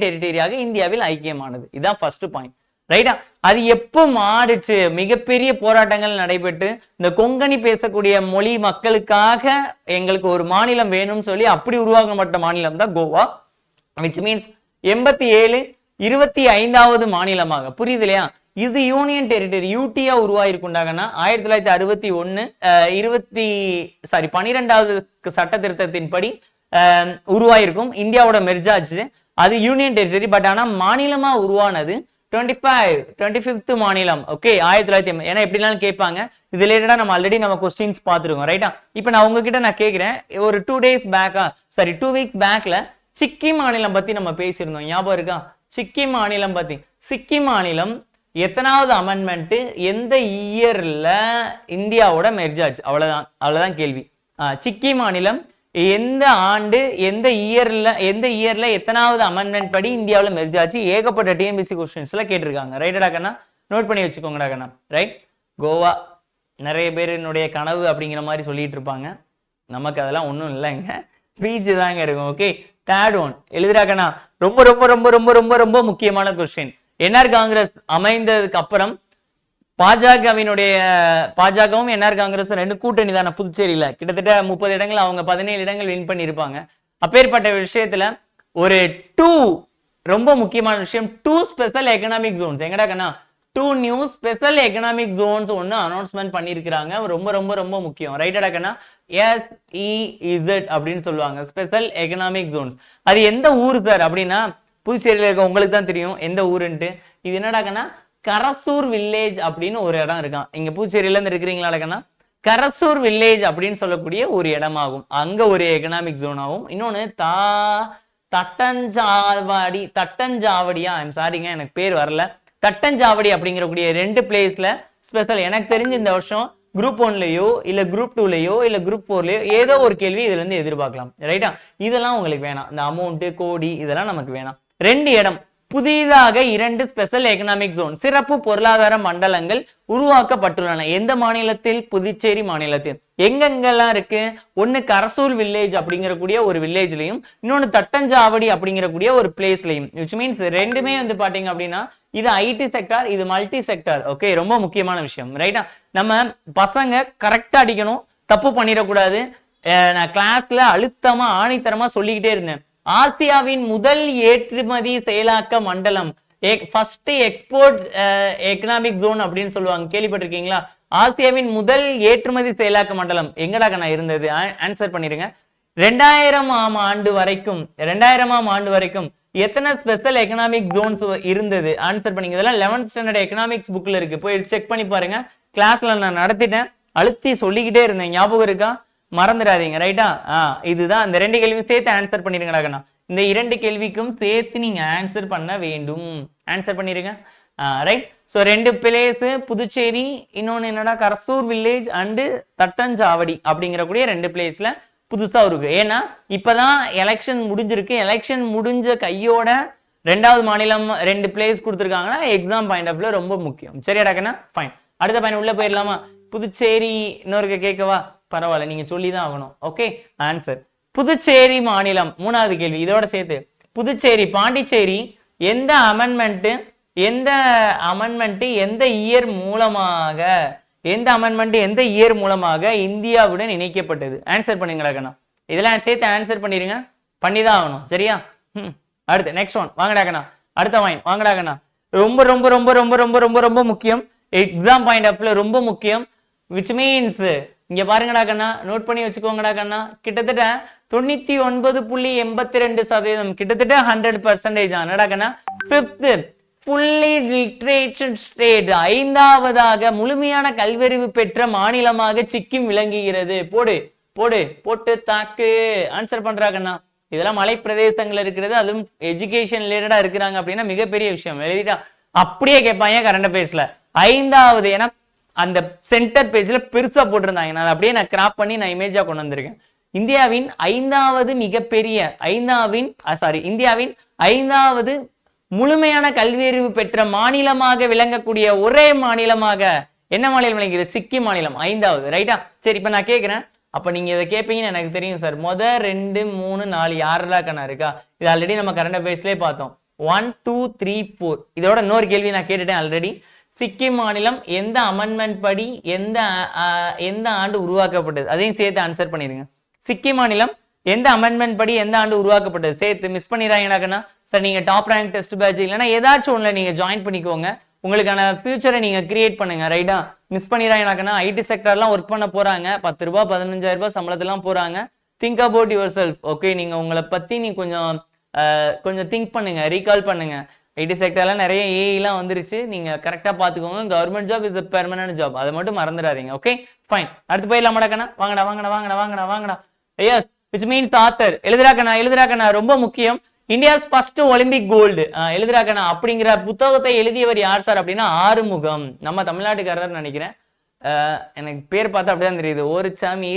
டெரிட்டரியாக இந்தியாவில் ஐக்கியமானது. இதான் ஃபர்ஸ்ட் பாயிண்ட். ரைட்டா? அது எப்போ மாறுச்சு? மிகப்பெரிய போராட்டங்கள் நடைபெற்று இந்த கொங்கணி பேசக்கூடிய மொழி மக்களுக்காக எங்களுக்கு ஒரு மாநிலம் வேணும்னு சொல்லி அப்படி உருவாக்கப்பட்ட மாநிலம் தான் கோவா. which means 87 25வது மாநிலமாக. புரியுது இல்லையா? இது யூனியன் டெரிட்டரி யூடியா உருவாயிருக்குண்டாங்கன்னா 1961 12வது சட்ட திருத்தத்தின்படி உருவாயிருக்கும். இந்தியாவோட மெர்ஜாச்சு. அது யூனியன் டெரிட்டரி. பட் ஆனா மாநிலமா உருவானது 25th மாநிலம். ஓகே, 1980. ஏன்னா எப்படினாலும் கேட்பாங்க. இது ரிலேட்டடா நம்ம ஆல்ரெடி நம்ம கொஸ்டின்ஸ் பார்த்துருக்கோம். ரைட்டா? இப்போ நான் உங்ககிட்ட நான் கேட்கிறேன், ஒரு 2 வீக்ஸ் பேக்ல சிக்கிம் மாநிலம் பத்தி நம்ம பேசியிருந்தோம். ஞாபகம் இருக்கா? சிக்கிம் மாநிலம் பத்தி. சிக்கிம் மாநிலம் எத்தனாவது அமெண்ட்மெண்ட், எந்த இயர்ல இந்தியாவோட மெர்ஜ் ஆச்சு? அவ்வளவுதான் கேள்வி. சிக்கிம் மாநிலம் எந்த ஆண்டு, எந்த இயர்ல எத்தனாவது அமெண்ட்மெண்ட் படி இந்தியாவில் மெர்ஜ் ஆச்சு? ஏகப்பட்ட டிஎன்பிசி கொஸ்டின்ஸ்ல கேட்டிருக்காங்க. ரைட்டடா கண்ணா? நோட் பண்ணி வச்சுக்கோங்கடா கண்ணா. ரைட்? கோவா நிறைய பேருனுடைய கனவு அப்படிங்கிற மாதிரி சொல்லிட்டு இருப்பாங்க. நமக்கு அதெல்லாம் ஒன்றும் இல்லைங்க, பீச் தாங்க இருக்கும். ஓகே, தேர்ட் ஒன் எழுதுறா கண்ணா. ரொம்ப ரொம்ப ரொம்ப ரொம்ப ரொம்ப ரொம்ப முக்கியமான கொஸ்டின். என்ஆர் காங்கிரஸ் அமைந்ததுக்கு அப்புறம் பாஜகவும் என்ஆர் காங்கிரஸ் ரெண்டு கூட்டணி தானே புதுச்சேரியில. கிட்டத்தட்ட 30 இடங்கள், அவங்க 17 இடங்கள் வின் பண்ணியிருப்பாங்க. அப்பேற்பட்ட விஷயத்துல ஒரு 2 ரொம்ப முக்கியமான விஷயம், 2 ஸ்பெஷல் எக்கனாமிக் ஜோன்ஸ். எங்கடா கண்ணா? 2 நியூ ஸ்பெஷல் எக்கனாமிக் ஜோன்ஸ் ஒன்னு அனௌன்ஸ்மெண்ட் பண்ணிருக்காங்க. ரொம்ப ரொம்ப ரொம்ப முக்கியம். ரைட்டடா கண்ணா? SEZ அப்படின்னு சொல்லுவாங்க, ஸ்பெஷல் எக்கனாமிக் ஜோன்ஸ். அது எந்த ஊர் சார் அப்படின்னா, புதுச்சேரியில இருக்க உங்களுக்கு தான் தெரியும் எந்த ஊருன்ட்டு. இது என்னடா கண்ணா? கரசூர் வில்லேஜ் அப்படின்னு ஒரு இடம் இருக்கான். இங்க புதுச்சேரியில இருந்து இருக்கிறீங்களா கண்ணா? கரசூர் வில்லேஜ் அப்படின்னு சொல்லக்கூடிய ஒரு இடமாகும். அங்க ஒரு எக்கனாமிக் ஜோன் ஆகும். இன்னொன்னு தட்டஞ்சாவடியா, ஐம் சாரிங்க எனக்கு பேர் வரல, தட்டஞ்சாவடி அப்படிங்கக்கூடிய 2 பிளேஸ்ல ஸ்பெஷல். எனக்கு தெரிஞ்சு இந்த வருஷம் குரூப் 1லயோ இல்ல குரூப் 2லயோ இல்ல குரூப் 4லயோ ஏதோ ஒரு கேள்வி இதுல இருந்து எதிர்பார்க்கலாம். ரைட்டா? இதெல்லாம் உங்களுக்கு வேணாம். இந்த அமௌண்ட், கோடி இதெல்லாம் நமக்கு வேணாம். 2 இடம் புதிதாக 2 ஸ்பெஷல் எக்கனாமிக் ஜோன், சிறப்பு பொருளாதார மண்டலங்கள் உருவாக்கப்பட்டுள்ளன. எந்த மாநிலத்தில்? புதுச்சேரி மாநிலத்தில். எங்கெங்கெல்லாம் இருக்கு? ஒன்னு கரசூர் வில்லேஜ் அப்படிங்கக்கூடிய ஒரு வில்லேஜ்லயும், இன்னொன்னு தட்டஞ்சாவடி அப்படிங்கக்கூடிய ஒரு பிளேஸ்லயும். which means ரெண்டுமே வந்து பாத்தீங்க அப்படின்னா இது ஐடி செக்டார், இது மல்டி செக்டார். ஓகே, ரொம்ப முக்கியமான விஷயம். ரைட்டா? நம்ம பசங்க கரெக்டா அடிக்கணும், தப்பு பண்ணிடக்கூடாது. நான் கிளாஸ்ல அழுத்தமா ஆணித்தரமா சொல்லிக்கிட்டே இருந்தேன். ஆசியாவின் முதல் ஏற்றுமதி செயலாக்க மண்டலம், ஃபர்ஸ்ட் எக்ஸ்போர்ட் எக்கனாமிக் ஜோன் அப்படின்னு சொல்லுவாங்க. கேள்விப்பட்டிருக்கீங்களா? ஆசியாவின் முதல் ஏற்றுமதி செயலாக்க மண்டலம் எங்கடா கண்ணா இருந்தது? ஆன்சர் பண்ணிருங்க. 2000ஆம் ஆண்டு வரைக்கும் எத்தனை ஸ்பெஷல் எக்கனாமிக் ஜோன்ஸ் இருந்தது? ஆன்சர் பண்ணீங்க. இதெல்லாம் 11th ஸ்டாண்டர்ட் எக்கனாமிக்ஸ் புக்ல இருக்கு, போய் செக் பண்ணி பாருங்க. கிளாஸ்ல நான் நடத்திட்டேன், அழுத்தி சொல்லிக்கிட்டே இருந்தேன். ஞாபகம் இருக்கா? மறந்துடாதீங்க. ரைட்டா? இதுதான் இந்த 2 கேள்வி சேர்த்து ஆன்சர் பண்ணிருங்கடா கண்ணா. இந்த 2 கேள்விக்கும் சேர்த்து நீங்க ஆன்சர் பண்ண வேண்டும். ஆன்சர் பண்ணிருங்க. ரைட்? சோ 2 பிளேஸ் புதுச்சேரி, இன்னொன்னு என்னடா கரசூர் வில்லேஜ் அண்ட் தட்டஞ்சாவடி அப்படிங்கக்கூடிய 2 பிளேஸ்ல புதுசா இருக்கு. ஏன்னா இப்பதான் எலெக்ஷன் முடிஞ்சிருக்கு. எலெக்ஷன் முடிஞ்ச கையோட 2வது மாநிலம் 2 பிளேஸ் கொடுத்துருக்காங்கன்னா எக்ஸாம் பாயிண்ட் ஆஃப் வியூ ரொம்ப முக்கியம். சரியாடா கண்ணா? ஃபைன். அடுத்த பாயிண்ட் உள்ள போயிடலாமா? புதுச்சேரி இன்னொரு கேட்கவா? பரவாயில்ல, நீங்க சொல்லிதான் ஆகணும். ஓகே, ஆன்சர் புதுச்சேரி மாநிலம். 3வது கேள்வி இதோட சேர்த்து. புதுச்சேரி, பாண்டிச்சேரி எந்த அமெண்ட்மெண்ட் எந்த இயர் மூலமாக இந்தியாவுடன் இணைக்கப்பட்டது? ஆன்சர் பண்ணுங்களா கண்ணா? இதெல்லாம் சேர்த்து ஆன்சர் பண்ணிருங்க. பண்ணிதான் ஆகணும். சரியா? அடுத்து நெக்ஸ்ட் ஒன் வாங்கடா கண்ணா. அடுத்த பாயிண்ட் வாங்கடா கண்ணா. ரொம்ப ரொம்ப ரொம்ப ரொம்ப ரொம்ப ரொம்ப ரொம்ப முக்கியம். எக்ஸாம் பாயிண்ட் ஆஃப் வியூ ரொம்ப முக்கியம். which means இங்க பாருங்கடா கண்ணா, நோட் பண்ணி வச்சுக்கோங்கடா கண்ணா. கிட்டத்தட்ட 99.82%, கிட்டத்தட்ட 100% ஆனடா கண்ணா. 5th fully literature state, 5வதாக முழுமையான கல்வியறிவு பெற்ற மாநிலமாக சிக்கிம் விளங்குகிறது. போட்டு தாக்கு. ஆன்சர் பண்றா கண்ணா. இதெல்லாம் மலை பிரதேசங்கள் இருக்கிறது, அதுவும் எஜுகேஷன் ரிலேட்டடா இருக்கிறாங்க அப்படின்னா மிகப்பெரிய விஷயம். எழுதிட்டா அப்படியே கேட்பாங்க கரண்ட் அஃபேர்ஸ்ல. 5வது ஏன்னா அந்த சென்டர் பேஜ்ல பெருசா போட்டிருந்தாங்க. நான் அப்படியே கிராப் பண்ணி நான் இமேஜா கொண்டு வந்திருக்கேன். இந்தியாவின் 5வது முழுமையான கல்வியறிவு பெற்ற மாநிலமாக விளங்கக்கூடிய ஒரே மாநிலமாக என்ன மாநிலம் விளங்குகிறது? சிக்கிம் மாநிலம் 5வது. ரைட்டா? சரி, இப்ப நான் கேட்கிறேன், அப்ப நீங்க இதை கேட்பீங்கன்னு எனக்கு தெரியும் சார். 1 2 3 4 யாரெல்லாம் கண்ணா இருக்கா? இது ஆல்ரெடி நம்ம கரண்ட் அஃபேர்ஸ்லயே பார்த்தோம். 1 2 3 4. இதோட இன்னொரு கேள்வி நான் கேட்டுட்டேன் ஆல்ரெடி. சிக்கிம் மாநிலம் எந்த அமெண்ட்மெண்ட் படி எந்த ஆண்டு உருவாக்கப்பட்டது? அதையும் சேர்த்து ஆன்சர் பண்ணிருங்க. சிக்கிம் மாநிலம் எந்த அமெண்ட்மெண்ட் படி எந்த ஆண்டு உருவாக்கப்பட்டது? சேர்த்து மிஸ் பண்ணிடுறாங்கன்னாக்கன்னா சார் நீங்க டாப் ரேங்க் டெஸ்ட் பேட்ச் இல்லைன்னா ஏதாச்சும் ஒண்ணுல நீங்க ஜாயின் பண்ணிக்கோங்க. உங்களுக்கான ஃபியூச்சரை நீங்க கிரியேட் பண்ணுங்க. ரைட்டா? மிஸ் பண்ணிடுறாங்கன்னாக்கன்னா ஐடி செக்டர்லாம் ஒர்க் பண்ண போறாங்க. 10 ரூபாய் 15,000 ரூபாய் சம்பளத்தெல்லாம் போறாங்க. Think about your self. Okay, நீங்க உங்களை பத்தி நீ கொஞ்சம் திங்க் பண்ணுங்க, ரீகால் பண்ணுங்க. ஐடி செக்டர்ல நிறைய ஏஐலாம் வந்துருச்சு. நீங்க கரெக்டா பாத்துக்கோங்க. Government job is a permanent job. அதை மட்டும் மறந்துடாதீங்க. Okay, fine. அடுத்து போயிடலாம் மடக்கண்ணா. வாங்கடா. Yes, which means author. எழுதுறாக்கண்ணா ரொம்ப முக்கியம். இந்தியாஸ் ஃபர்ஸ்ட் ஒலிம்பிக் கோல்டு எழுதுறாக்கண்ணா அப்படிங்கிற புத்தகத்தை எழுதியவர் யார் சார் அப்படின்னா ஆறுமுகம். நம்ம தமிழ்நாட்டுக்காரர் நினைக்கிறேன். எனக்கு பேர் பார்த்தா அப்படிதான் தெரியுது. ஒரு சாமி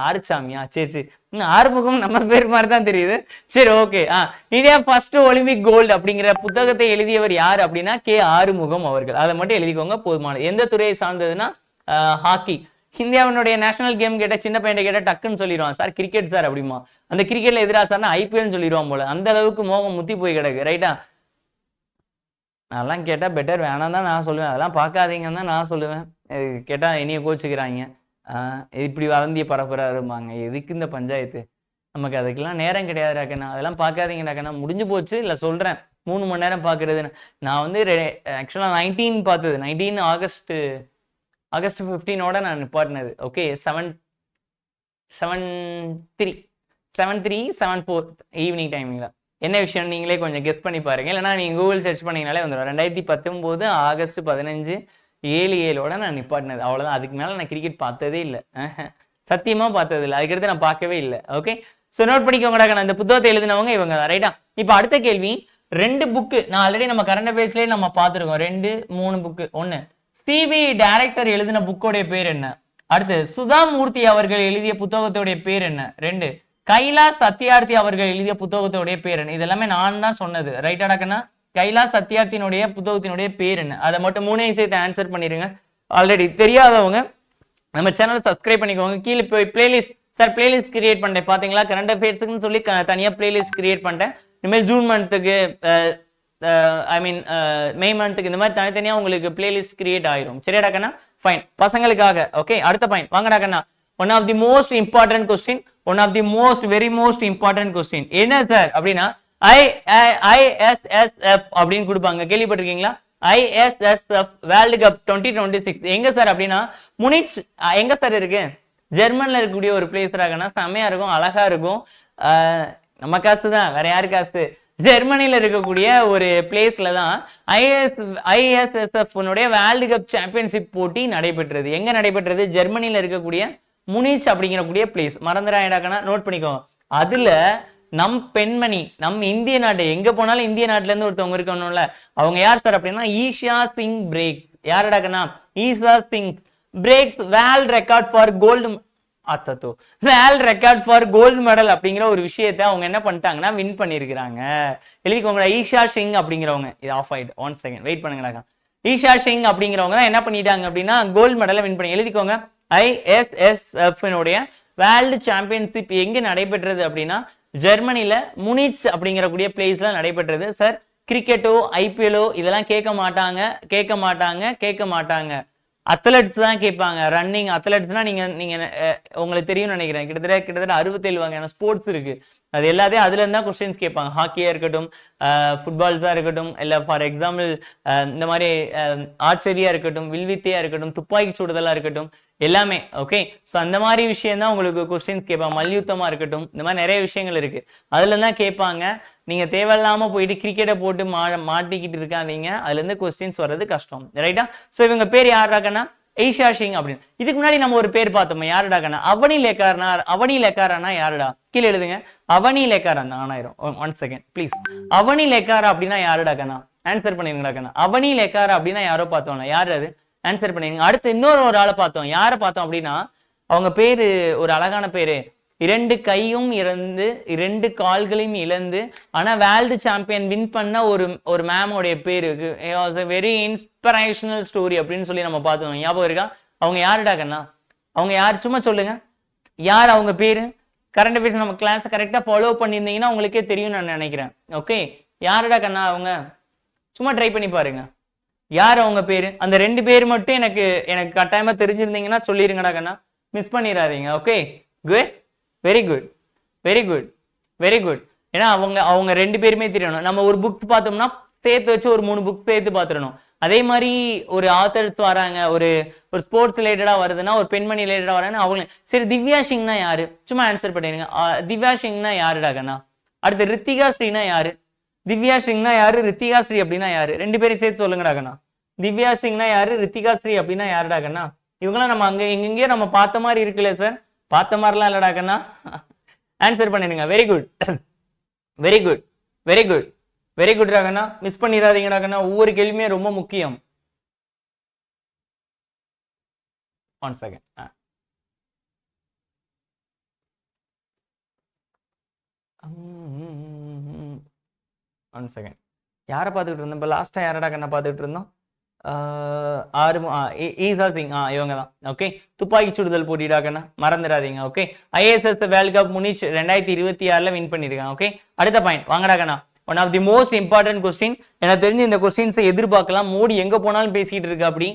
ஆறுசாமியா? சரி, ஆறுமுகம் நம்ம பேர் மாதிரி தான் தெரியுது. சரி, okay. India first Olympic gold அப்படிங்கிற புத்தகத்தை எழுதியவர் யார் அப்படின்னா கே ஆறுமுகம் அவர்கள். அதை மட்டும் எழுதிக்கோங்க, போதுமானது. எந்த துறையை சார்ந்ததுன்னா ஹாக்கி. இந்தியாவினுடைய நேஷனல் கேம் கேட்ட சின்ன பையன் கேட்ட டக்குன்னு சொல்லிடுவான் சார் கிரிக்கெட் சார் அப்படிமா. அந்த கிரிக்கெட்ல எதிராக சார்னா ஐபிஎல் சொல்லிடுவான் போல. அந்த அளவுக்கு மோகம் முத்தி போய் கிடக்கு. ரைட்டா? அதெல்லாம் கேட்டா பெட்டர் வேணாம் தான் நான் சொல்லுவேன். அதெல்லாம் பார்க்காதீங்கன்னு தான் நான் சொல்லுவேன். கேட்டா என்னைய கோச்சுக்கிறாங்க. இப்படி வதந்திய பரப்புறாருமாங்க. எதுக்கு இந்த பஞ்சாயத்து? நமக்கு அதுக்கெல்லாம் நேரம் கிடையாதுடாக்கண்ணா. அதெல்லாம் பார்க்காதீங்கடாக்கண்ணா. முடிஞ்சு போச்சு. இல்லை சொல்றேன் 3 மணி நேரம் பார்க்கறதுன்னு. நான் வந்து ஆக்சுவலா 19 பார்த்தது. 19 ஆகஸ்ட் 15ஓட நான் நிப்பாட்டினது. ஓகே, 7:04 ஈவினிங் டைமிங்ல. என்ன விஷயம் நீங்களே கொஞ்சம் கெஸ் பண்ணி பாருங்க. இல்லைன்னா நீங்க கூகுள் சர்ச் பண்ணீங்கனாலே வந்துடும். 2019 ஆகஸ்ட் 15 7:07ஓட நான் நிப்பாட்டினது. அவ்வளவுதான். அதுக்கு மேல நான் கிரிக்கெட் பார்த்ததே இல்லை. சத்தியமா பார்த்தது இல்லை. அதுக்கடுத்து நான் பார்க்கவே இல்லை. ஓகே, ஸோ நோட் பண்ணிக்கோங்கடா. நான் இந்த புத்தகத்தை எழுதினவங்க இவங்க தான். ரைட்டா? இப்போ அடுத்த கேள்வி. 2 புக்கு நான் ஆல்ரெடி நம்ம கரண்ட் அஃபேர்ஸ்லயே நம்ம பார்த்துருக்கோம். 2 3 புக்கு. 1 சிபிஐ டைரக்டர் எழுதின புக்கோடைய பேர் என்ன? அடுத்து சுதா மூர்த்தி அவர்கள் எழுதிய புத்தகத்தோடைய பேர் என்ன? 2 கைலாஷ் சத்யார்த்தி அவர்கள் எழுதிய புத்தகத்தோடைய பேர் என்ன? இதெல்லாமே நான் தான் சொன்னது. ரைட்டாடாக்கண்ணா? கைலாஷ் சத்யார்த்தியினுடைய புத்தகத்தினுடைய பேர் என்ன? அதை மட்டும் 3 சேர்த்து ஆன்சர் பண்ணிருங்க. ஆல்ரெடி தெரியாதவங்க நம்ம சேனலை சப்ஸ்கிரைப் பண்ணிக்கோங்க. கீழே போய் பிளேலிஸ்ட் சார் பிளேலிஸ்ட் கிரியேட் பண்ணிட்டேன். பாத்தீங்களா? கரண்ட் அஃபேர்ஸ்க்குன்னு சொல்லி தனியா பிளேலிஸ்ட் கிரியேட் பண்ணிட்டேன். இனிமேல் ஜூன் மந்த்துக்கு மே மந்த்துக்கு இந்த மாதிரி தனித்தனியா உங்களுக்கு பிளேலிஸ்ட் கிரியேட் ஆயிரும். சரியாடா கண்ணா? ஃபைன். பசங்களுக்காக. ஓகே, அடுத்த பாயிண்ட் வாங்கடா கண்ணா. One of the most important question. Very most important question என்ன சார் அப்படின்னா ISSF அப்படின்னு கொடுப்பாங்க. கேள்விப்பட்டிருக்கீங்களா? ISSF வேர்ல்டு கப் 2026 எங்க சார் அப்படின்னா முனிச். எங்க சார் இருக்கு? ஜெர்மன்ல இருக்கக்கூடிய ஒரு பிளேஸ் ராகனா. செம்மையா இருக்கும், அழகா இருக்கும். நம்ம காசு தான், வேற யாரு காசு? ஜெர்மனில இருக்கக்கூடிய ஒரு பிளேஸ்ல தான் ISSF வேர்ல்டு கப் சாம்பியன்ஷிப் போட்டி நடைபெற்றது. எங்க நடைபெற்றது? ஜெர்மனில இருக்கக்கூடிய முனிச் அப்படிங்கக்கூடிய பிளேஸ். மறந்துடாங்கடா, நோட் பண்ணிக்கோங்க. அதுல நம் பெண்மணி, நம் இந்திய நாட்டு, எங்க போனாலும் இந்திய நாட்டுல இருந்து ஒருத்தவங்க இருக்கணும்ல, அவங்க யார் சார் அப்படின்னா ஈஷா சிங் பிரேக். யாருடாக்கண்ணா? Esha Singh breaks world record for gold world record for gold medal அப்படிங்கிற ஒரு விஷயத்தை அவங்க என்ன பண்ணிட்டாங்கன்னா வின் பண்ணிருக்கிறாங்க. எழுதிக்கோங்க. ஈஷா சிங் அப்படிங்கிறவங்க. இது ஆஃப் ஆயிடு. 1 செகண்ட் வெயிட் பண்ணுங்கடா. ஈஷா சிங் அப்படிங்கிறவங்க தான் என்ன பண்ணிட்டாங்க அப்படின்னா கோல்டு மெடலை வின் பண்ணி. எழுதிக்கோங்க. ISSF வேர்ல்டு சாம்பியன்ஷிப் எங்க நடைபெற்றது அப்படின்னா ஜெர்மனில முனிச் அப்படிங்கக்கூடிய பிளேஸ்ல நடைபெற்றது. சார் கிரிக்கெட்டோ ஐபிஎல்லோ இதெல்லாம் கேட்க மாட்டாங்க. அத்லெட்ஸ் தான் கேட்பாங்க. ரன்னிங் அத்லெட்ஸ்னா நீங்க உங்களுக்கு தெரியும்னு நினைக்கிறேன். கிட்டத்தட்ட 67 வகையான ஸ்போர்ட்ஸ் இருக்கு. அது எல்லாத்தையும் அதுல இருந்தா கொஸ்டின்ஸ் கேட்பாங்க. ஹாக்கியா இருக்கட்டும், ஃபுட்பால்ஸா இருக்கட்டும், இல்ல ஃபார் எக்ஸாம்பிள் இந்த மாதிரி ஆர்ச்சரியா இருக்கட்டும், வில்வித்தையா இருக்கட்டும், துப்பாக்கி சுடுதலா இருக்கட்டும், எல்லாமே. ஓகே, ஸோ அந்த மாதிரி விஷயம் தான் உங்களுக்கு கொஸ்டின்ஸ் கேட்பாங்க. மல்யுத்தமா இருக்கட்டும், இந்த மாதிரி நிறைய விஷயங்கள் இருக்கு. அதுல தான் கேட்பாங்க. நீங்க தேவையில்லாம போயிட்டு கிரிக்கெட்டை போட்டு மாட்டிக்கிட்டு இருக்காதீங்க. அதுல இருந்து கொஸ்டின்ஸ் வர்றது கஷ்டம். ரைட்டா? ஸோ இவங்க பேர் யாருடாக்கண்ணா? ஈஷா சிங் அப்படின்னு. இதுக்கு முன்னாடி நம்ம ஒரு பேர் பார்த்தோம். யாருடாக்கண்ணா? அவனி லேக்காரானா யாருடா? கீழே எழுதுங்க. அவனி லேக்காரா. 1 செகண்ட் ப்ளீஸ். அவனி லேக்காரா அப்படின்னா யாருடாக்கண்ணா? ஆன்சர் பண்ணிருங்கடாக்கண்ணா. அவனி லேக்காரா அப்படின்னா யாரோ பார்த்தோம்ல, யாரு அது? ஆன்சர் பண்ணிருங்க. அடுத்து இன்னொரு ஆளை பார்த்தோம். யாரை பார்த்தோம் அப்படின்னா அவங்க பேரு ஒரு அழகான பேரு. 2 கையும் இறந்து 2 கால்களையும் இழந்து ஆனா வேர்ல்டு சாம்பியன் வின் பண்ண ஒரு மேமோடைய பேரு வெரி இன்ஸ்பிரேஷனல் ஸ்டோரி அப்படின்னு சொல்லி நம்ம பார்த்தோம். ஞாபகம் இருக்கா? அவங்க யாருடா கண்ணா? அவங்க யார்? சும்மா சொல்லுங்க, யார் அவங்க பேரு? கரண்ட் அஃபேர்ஸ் நம்ம கிளாஸ் கரெக்டா ஃபாலோ பண்ணியிருந்தீங்கன்னா உங்களுக்கே தெரியும் நான் நினைக்கிறேன். ஓகே, யாருடா கண்ணா அவங்க? சும்மா ட்ரை பண்ணி பாருங்க, யார் அவங்க பேரு? அந்த 2 பேர் மட்டும் எனக்கு கட்டாயமா தெரிஞ்சிருந்தீங்கன்னா சொல்லிருங்கடா கண்ணா, மிஸ் பண்ணிடாதீங்க. Okay, good, very good, very good, very good. ஏன்னா அவங்க 2 பேருமே தெரியணும். நம்ம ஒரு புக் பார்த்தோம்னா சேர்த்து வச்சு ஒரு 3 புக் சேர்த்து பார்த்துடணும். அதே மாதிரி ஒரு ஆத்தர்ஸ் வராங்க, ஒரு ஸ்போர்ட்ஸ் ரிலேட்டடா வருதுன்னா, ஒரு பெண்மணி ரிலேட்டடா வராங்கன்னா அவங்க சரி. திவ்யா சிங்னா யாரு? சும்மா ஆன்சர் பண்ணிருங்க. திவ்யா சிங்னா யாருடா கண்ணா? அடுத்து ரித்திகா ஸ்ரீனா யாரு? திவ்யா சிங்னா யாரு? ரித்திகா ஸ்ரீ அப்படின்னா யாரு? 2 பேரும் சேர்த்து சொல்லுங்கடா கண்ணா. திவ்யா சிங்னா யாரு? ரித்திகா ஸ்ரீ அப்படின்னா யாருடா கண்ணா? இவங்களாம் நம்ம எங்கெங்கயோ நம்ம பார்த்த மாதிரி இருக்குல்ல சார்? பார்த்த மாதிரிலாம் இல்லடா கண்ணா. ஆன்சர் பண்ணிடுங்க. Very good, very good, very good, very good ராகண்ணா. மிஸ் பண்ணிடாதீங்கடா கண்ணா, ஒவ்வொரு கேள்வியுமே ரொம்ப முக்கியம். One second. One second. யாரை பார்த்துக்கிட்டு இருந்தோம் இப்போ? லாஸ்டா யாரடா கண்ணா பார்த்துக்கிட்டு இருந்தோம்? ஈசா சிங், இவங்க தான். ஓகே, துப்பாக்கி சுடுதல் போட்டிடா கண்ணா, மறந்துடாதீங்க. Okay, ISS world cup Munich 2026 win பண்ணிருக்காங்க. ஓகே, அடுத்த பாயிண்ட் வாங்கடா கண்ணா. One of the most important question. எனக்கு தெரிஞ்சு இந்த கொஸ்டின்ஸை எதிர்பார்க்கலாம். மோடி எங்க போனாலும் பேசிட்டு இருக்கு அப்படி.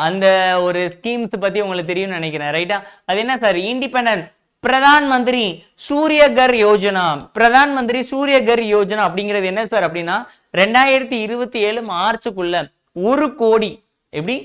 அந்த ஒரு ஸ்கீம்ஸ் பத்தி உங்களுக்கு தெரியும்னு நினைக்கிறேன், ரைட்டா? அது என்ன சார்? இண்டிபெண்டன்ட் பிரதான் மந்திரி சூரியகர் யோஜனா. பிரதான் மந்திரி சூரியகர் யோஜனா அப்படிங்கிறது என்ன சார் அப்படின்னா, 2027 மார்ச்சுக்குள்ள 1 கோடி, எப்படி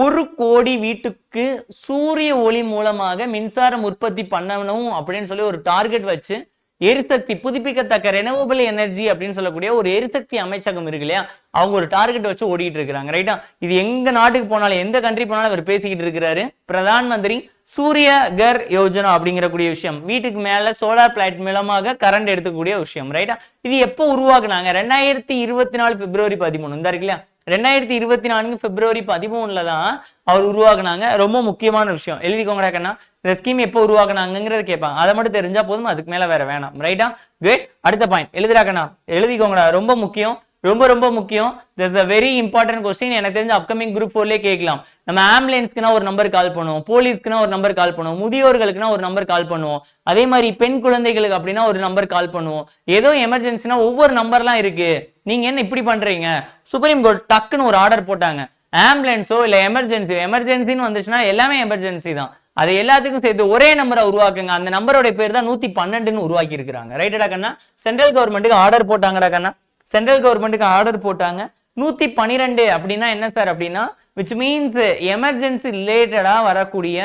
1 கோடி வீட்டுக்கு சூரிய ஒளி மூலமாக மின்சாரம் உற்பத்தி பண்ணணும் அப்படின்னு சொல்லி ஒரு டார்கெட் வச்சு எரிசக்தி புதுப்பிக்கத்தக்க ரெனவபிள் எனர்ஜி அப்படின்னு சொல்லக்கூடிய ஒரு எரிசக்தி அமைச்சகம் இருக்கு இல்லையா, அவங்க ஒரு டார்கெட் வச்சு ஓடிட்டு இருக்காங்க, ரைட்டா? இது எங்க நாட்டுக்கு போனாலும் எந்த கண்ட்ரி போனாலும் அவர் பேசிக்கிட்டு இருக்கிறாரு. பிரதான் மந்திரி சூரிய கர் யோஜனா அப்படிங்கிற கூடிய விஷயம், வீட்டுக்கு மேல சோலார் பிளாட் மூலமாக கரண்ட் எடுத்துக்கூடிய விஷயம், ரைட்டா? இது எப்போ உருவாக்குனாங்க? 2024 பிப்ரவரி 13 இந்த இருக்கு இல்லையா, 2024 பிப்ரவரி 13 தான் அவர் உருவாக்குனாங்க. ரொம்ப முக்கியமான விஷயம், எழுதிக்கோங்கடா கண்ணா. இந்த ஸ்கீம் எப்போ உருவாக்குனாங்கிறத கேட்பாங்க, அதை மட்டும் தெரிஞ்சா போதும், அதுக்கு மேல வேற வேணாம், ரைட்டா? குட். அடுத்த பாயிண்ட் எழுதுறா கண்ணா, எழுதிக்கோங்கடா, ரொம்ப முக்கியம், ரொம்ப ரொம்ப முக்கியம். This is a very important question. எனக்கு தெரிஞ்ச அப்கமிங் குரூப் 4லயே கேட்கலாம். நம்ம ஆம்புலன்ஸ்க்குனா ஒரு நம்பர் கால் பண்ணுவோம், போலீஸ்க்குனா ஒரு நம்பர் கால் பண்ணுவோம், முதியோர்களுக்குனா ஒரு நம்பர் கால் பண்ணுவோம், அதே மாதிரி பெண் குழந்தைகளுக்கு அப்படின்னா ஒரு நம்பர் கால் பண்ணுவோம். ஏதோ எமர்ஜென்சினா ஒவ்வொரு நம்பர்லாம் இருக்கு. நீங்க என்ன இப்படி பண்றீங்க? சுப்ரீம் கோர்ட் டக்குன்னு ஒரு ஆர்டர் போட்டாங்க, ஆம்புலன்ஸோ இல்ல எமர்ஜென்சின்னு வந்துச்சுன்னா எல்லாமே எமர்ஜென்சி தான், அது எல்லாத்துக்கும் சேர்த்து ஒரே நம்பரை உருவாக்குங்க. அந்த நம்பரோட பேர் தான் 112ன்னு உருவாக்கி இருக்கிறாங்க, ரைட்டடா கண்ணா? சென்ட்ரல் கவர்மெண்ட்டுக்கு ஆர்டர் போட்டாங்கடா கண்ணா, சென்ட்ரல் கவர்மெண்ட்டுக்கு ஆர்டர் போட்டாங்க. 112 அப்படின்னா என்ன சார் அப்படின்னா, which means எமர்ஜென்சி ரிலேட்டடா வரக்கூடிய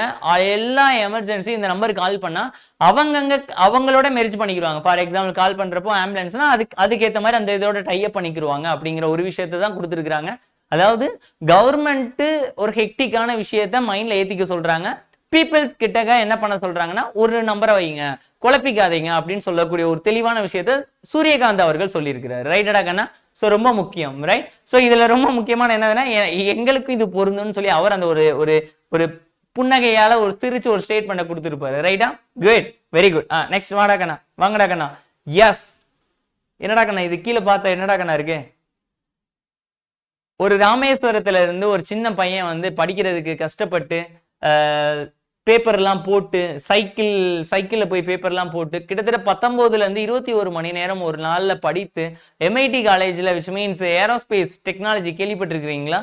எல்லா எமர்ஜென்சி இந்த நம்பருக்கு கால் பண்ணா அவங்களோட மெர்ஜ் பண்ணிக்கிறாங்க. ஃபார் எக்ஸாம்பிள் கால் பண்றப்போ ஆம்புலன்ஸ்னா அதுக்கேற்ற மாதிரி அந்த இதோட டைப் பண்ணிக்கிருவாங்க அப்படிங்கிற ஒரு விஷயத்தை தான் கொடுத்துருக்காங்க. அதாவது கவர்மெண்ட் ஒரு ஹெக்டிக்கான விஷயத்த மைண்ட்ல ஏத்திக்க சொல்றாங்க, பீப்புள்ஸ் கிட்டக்க என்ன பண்ண சொல்றாங்கன்னா ஒரு நம்பரை வைங்க, குழப்பிக்காதீங்க அப்படின்னு சொல்லக்கூடிய ஒரு தெளிவான விஷயத்த சூரியகாந்த் அவர்கள் சொல்லியிருக்கிறார், ரைட்டடா கண்ணா? சோ ரொம்ப முக்கியம், ரைட்? சோ இதுல ரொம்ப முக்கியமான என்னதுன்னா, எங்களுக்கு இது பொருந்தும்னு சொல்லி அவர் அந்த ஒரு புன்னகையால ஒரு சிரிச்சு ஒரு ஸ்டேட்மெண்ட் கொடுத்திருப்பாரு, ரைட்டா? Good, very good. நெக்ஸ்ட் வாடா கண்ணா, வாங்கடா கண்ணா. எஸ், என்னடா கண்ணா இது கீழே பார்த்தா என்னடா கண்ணா இருக்கு? ஒரு ராமேஸ்வரத்துல இருந்து ஒரு சின்ன பையன் வந்து படிக்கிறதுக்கு கஷ்டப்பட்டு பேப்பர்லாம் போட்டு சைக்கிள்ல போய் பேப்பர்லாம் போட்டு கிட்டத்தட்ட 19ல இருந்து 21 மணி நேரம் ஒரு நாள்ல படித்து MIT காலேஜ்ல விச் மீன்ஸ் ஏரோஸ்பேஸ் டெக்னாலஜி கேள்விப்பட்டிருக்கிறீங்களா,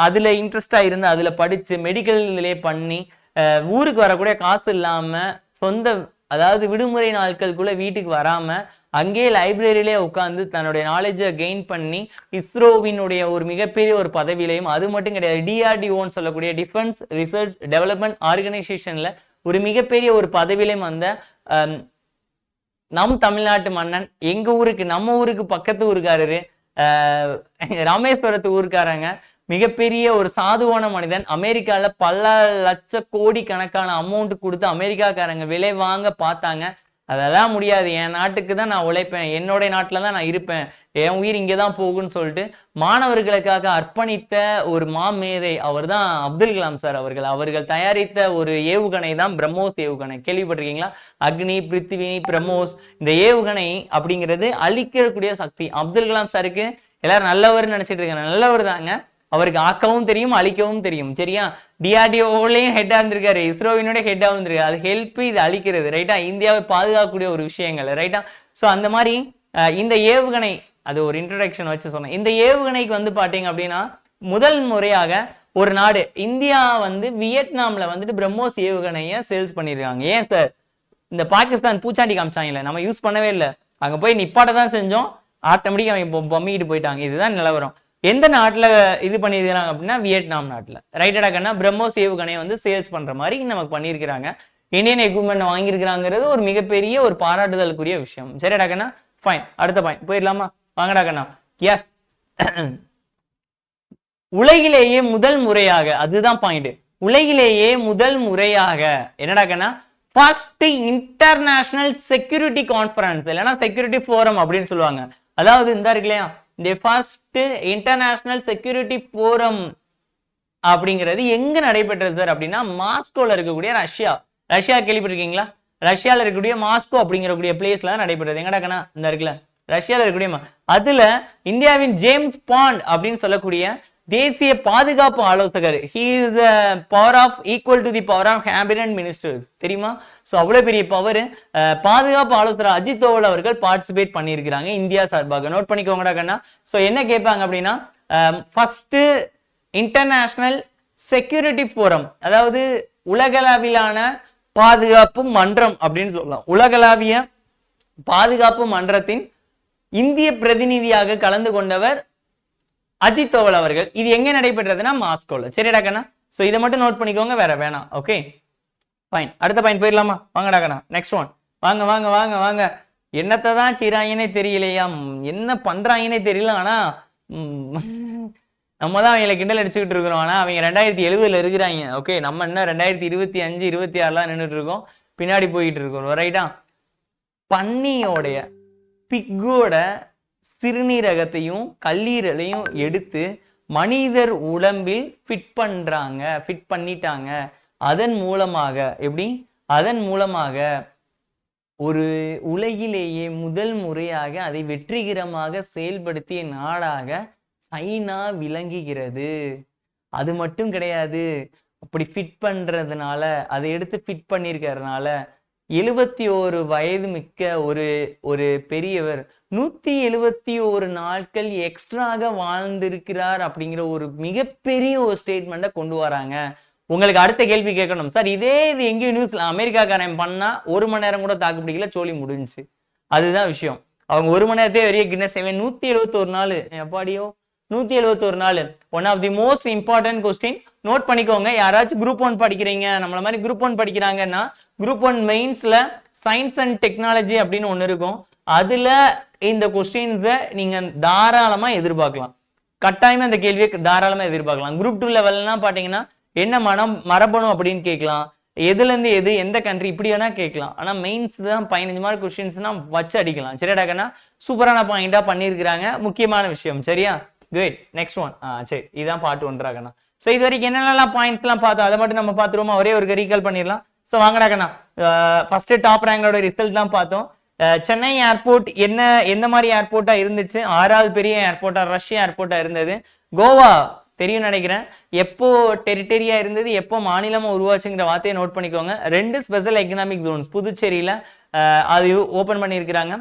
அதுல இன்ட்ரெஸ்டா இருந்து அதுல படிச்சு மெடிக்கல் இதுலயே பண்ணி ஊருக்கு வரக்கூடிய காசு இல்லாம சொந்த அதாவது விடுமுறை நாட்களுக்குள்ள வீட்டுக்கு வராம அங்கேயே லைப்ரரியிலே உட்கார்ந்து தன்னுடைய நாலேஜை கெயின் பண்ணி இஸ்ரோவினுடைய ஒரு மிகப்பெரிய ஒரு பதவியிலையும், அது மட்டும் கிடையாது, DRDOன்னு சொல்லக்கூடிய டிஃபென்ஸ் ரிசர்ச் டெவலப்மெண்ட் ஆர்கனைசேஷன்ல ஒரு மிகப்பெரிய ஒரு பதவியிலையும் வந்த நம் தமிழ்நாட்டு மன்னன், எங்க ஊருக்கு நம்ம ஊருக்கு பக்கத்து ஊருக்காரரு, ராமேஸ்வரத்து ஊருக்காரங்க, மிகப்பெரிய ஒரு சாதுவான மனிதன். அமெரிக்கால பல லட்ச கோடி கணக்கான அமௌண்ட் கொடுத்து அமெரிக்காக்காரங்க விலை வாங்க பார்த்தாங்க. அதெல்லாம் முடியாது, என் நாட்டுக்கு தான் நான் உழைப்பேன், என்னுடைய நாட்டில் தான் நான் இருப்பேன், என் உயிர் இங்கே தான் போகுன்னு சொல்லிட்டு மாணவர்களுக்காக அர்ப்பணித்த ஒரு மாமேதை அவர் தான் அப்துல் கலாம் சார் அவர்கள். அவர்கள் தயாரித்த ஒரு ஏவுகணை தான் பிரம்மோஸ் ஏவுகணை. கேள்விப்பட்டிருக்கீங்களா? அக்னி, பிருத்திவி, பிரம்மோஸ். இந்த ஏவுகணை அப்படிங்கிறது அழிக்கக்கூடிய சக்தி. அப்துல் கலாம் சாருக்கு எல்லாரும் நல்லவர்னு நினைச்சிட்டு இருக்காங்க, நல்லவர் தாங்க. அவருக்கு ஆக்கவும் தெரியும், அழிக்கவும் தெரியும். சரியா? டிஆர்டிஓலையும் ஹெட்டா இருந்திருக்காரு, இஸ்ரோவினுடைய ஹெட்டா இருந்திருக்காரு. அது ஹெல்ப், இது அழிக்கிறது. ரைட்டா? இந்தியாவை பாதுகாக்கக்கூடிய ஒரு விஷயங்கள். ரைட்டா? ஸோ அந்த மாதிரி இந்த ஏவுகணை, அது ஒரு இன்ட்ரடக்ஷன் வச்சு சொன்னேன். இந்த ஏவுகணைக்கு வந்து பாத்தீங்க அப்படின்னா முதல் முறையாக ஒரு நாடு இந்தியா வந்து வியட்நாம்ல வந்துட்டு பிரம்மோஸ் ஏவுகணைய சேல்ஸ் பண்ணிருக்காங்க. ஏன் சார்? இந்த பாகிஸ்தான் பூச்சாண்டி காமிச்சாங்கல்ல, நம்ம யூஸ் பண்ணவே இல்லை, அங்க போய் நிப்பாட்ட தான் செஞ்சோம், ஆட்டோமேட்டிக்கா அவங்க பொம்மிக்கிட்டு போயிட்டாங்க. இதுதான் நிலவரம். எந்த நாட்டில் இது பண்ணியிருக்கிறாங்க அப்படின்னா வியட்நாம் நாட்டில். ரைட்டடா கண்ணா? பிரம்மோஸ் ஏவுகணையை வந்து சேல்ஸ் பண்ற மாதிரி நமக்கு பண்ணியிருக்கிறாங்க. இந்தியன் எக்யூப்மெண்ட் வாங்கியிருக்கிறாங்கிறது ஒரு மிகப்பெரிய ஒரு பாராட்டுதலுக்குரிய விஷயம். சரிடா கண்ணா? ஃபைன். அடுத்த பாயிண்ட் போயிடலாமா? வாங்கடா கண்ணா. எஸ், உலகிலேயே முதல் முறையாக, அதுதான் பாயிண்ட், உலகிலேயே முதல் முறையாக என்னடா கண்ணா? ஃபர்ஸ்ட் இன்டர்நேஷனல் செக்யூரிட்டி கான்ஃபரன்ஸ், இல்லைன்னா செக்யூரிட்டி ஃபோரம் அப்படின்னு சொல்லுவாங்க. அதாவது இந்த இருக்கு இல்லையா, இந்த ஃபர்ஸ்ட் இன்டர்நேஷனல் செக்யூரிட்டி ஃபோரம் அப்படிங்கிறது எங்க நடைபெற்றது சார் அப்படின்னா மாஸ்கோல இருக்கக்கூடிய ரஷ்யா. ரஷ்யா கேள்விப்பட்டிருக்கீங்களா? ரஷ்யால இருக்கக்கூடிய மாஸ்கோ அப்படிங்கக்கூடிய பிளேஸ்ல நடைபெற்றது. எங்கடா கண்ணா? இந்த இருக்குல்ல, ரஷ்யால இருக்கக்கூடிய அதுல இந்தியாவின் ஜேம்ஸ் பாண்ட் அப்படின்னு சொல்லக்கூடிய தேசிய பாதுகாப்பு ஆலோசகர், he is a power of equal to the power of cabinet ministers, தெரியுமா? சோ அவ்வளவு பெரிய பவர். பாதுகாப்பு ஆலோசகர் அஜித் தோவல் அவர்கள் பார்ட்டிசிபேட் பண்ணியிருக்கிறாங்க இந்தியா சார்பாக. நோட் பண்ணிக்கோங்கடா கண்ணா. சோ என்ன கேட்பாங்க அப்படின்னா ஃபர்ஸ்ட் இன்டர்நேஷனல் செக்யூரிட்டி ஃபோரம், அதாவது உலகளவிலான பாதுகாப்பு மன்றம் அப்படின்னு சொல்லலாம். உலகளாவிய பாதுகாப்பு மன்றத்தின் இந்திய பிரதிநிதியாக கலந்து கொண்டவர் அஜித் தோவல் அவர்கள். இது எங்க நடைபெற்றதுன்னா மாஸ்கோல. சரிடா கண்ணா? சோ இதை மட்டும் நோட் பண்ணிக்கோங்க, வேற வேணாம். Okay fine. அடுத்த பாயிண்ட் போயிடலாமா? வாங்கடா கண்ணா. Next one. வாங்க வாங்க வாங்க வாங்க. என்னத்தை தான் செய்றாங்கன்னே தெரியலையா, என்ன பண்றாங்கன்னே தெரியல. ஆனா நம்ம தான் அவங்களை கிண்டல் அடிச்சுக்கிட்டு இருக்கிறோம். ஆனா அவங்க 2070 இருக்கிறாங்க. ஓகே, நம்ம என்ன 2025 26 நின்றுட்டு இருக்கோம், பின்னாடி போயிட்டு இருக்கோம். ரைட்டா? பன்னியோடைய பிக்கோட சிறுநீரகத்தையும் கல்லீரலையும் எடுத்து மனிதர் உடம்பில் ஃபிட் பண்ணிட்டாங்க. அதன் மூலமாக எப்படி? அதன் மூலமாக ஒரு உலகிலேயே முதல் முறையாக அதை வெற்றிகரமாக செயல்படுத்திய நாடாக சைனா விளங்குகிறது. அது மட்டும் கிடையாது, அப்படி ஃபிட் பண்றதுனால, அதை எடுத்து ஃபிட் பண்ணிருக்கிறதுனால 71 வயது மிக்க ஒரு பெரியவர் 171 நாட்கள் எக்ஸ்ட்ராக வாழ்ந்திருக்கிறார் அப்படிங்கிற ஒரு மிகப்பெரிய ஒரு ஸ்டேட்மெண்ட்டை கொண்டு வராங்க. உங்களுக்கு அடுத்த கேள்வி கேட்கணும், சார் இது எங்கேயும் நியூஸ்ல அமெரிக்காக்காரன் பண்ணா 1 மணி நேரம் கூட தாக்கு பிடிக்கல, சோழி முடிஞ்சுச்சு. அதுதான் விஷயம். அவங்க 1 மணி நேரத்தையே வரைய கின்னஸ் 171 நாள். எப்பாடியோ 171 நாள். One of the most important question. Note பண்ணிக்கோங்க. யாராச்சும் குரூப் 1 படிக்கிறீங்க, நம்மள மாதிரி குரூப் 1 படிக்கிறாங்கன்னா குரூப் 1 மெயின்ஸ்ல சயின்ஸ் அண்ட் டெக்னாலஜி அப்படின்னு ஒண்ணு இருக்கும். அதுல இந்த கொஸ்டின்ஸை நீங்க தாராளமா எதிர்பார்க்கலாம். கட்டாயமா இந்த கேள்வியை தாராளமா எதிர்பார்க்கலாம். குரூப் 2 லெவல்லாம் பாத்தீங்கன்னா என்ன மரபணு அப்படின்னு கேட்கலாம், எதுல இருந்து எது, எந்த கண்ட்ரி, இப்படி வேணா கேட்கலாம். ஆனா மெயின்ஸ் தான் 15 மார்க் கொஸ்டின்ஸ்னா வச்சு அடிக்கலாம். சரியாடாக்கண்ணா? சூப்பரான பாயிண்டா பண்ணிருக்கிறாங்க. முக்கியமான விஷயம். சரியா? குட். Next one. சரி, இதுதான் பார்ட் 1. சோ இது வரைக்கும் என்னென்னலாம் பாயிண்ட்ஸ் எல்லாம் பார்த்தோம் அதை மட்டும் நம்ம பார்த்துருவோமா? ஒரே ஒரு ரீகால் பண்ணிடலாம். சோ வாங்கடாக்கண்ணா. ஃபர்ஸ்ட் டாப் ரேங்கோட ரிசல்ட் தான் பார்த்தோம். சென்னை ஏர்போர்ட் எந்த மாதிரி ஏர்போர்ட்டா இருந்துச்சு? 6வது பெரிய ஏர்போர்ட்டா, ரஷ்யா ஏர்போர்ட்டா இருந்தது. கோவா தெரியும் நினைக்கிறேன், எப்போ டெரிட்டரியா இருந்தது, எப்போ மாநிலமா உருவாச்சுங்கிற வார்த்தையை நோட் பண்ணிக்கோங்க. 2 ஸ்பெஷல் எக்கனாமிக் ஜோன்ஸ் புதுச்சேரியில அது ஓபன் பண்ணியிருக்கிறாங்க.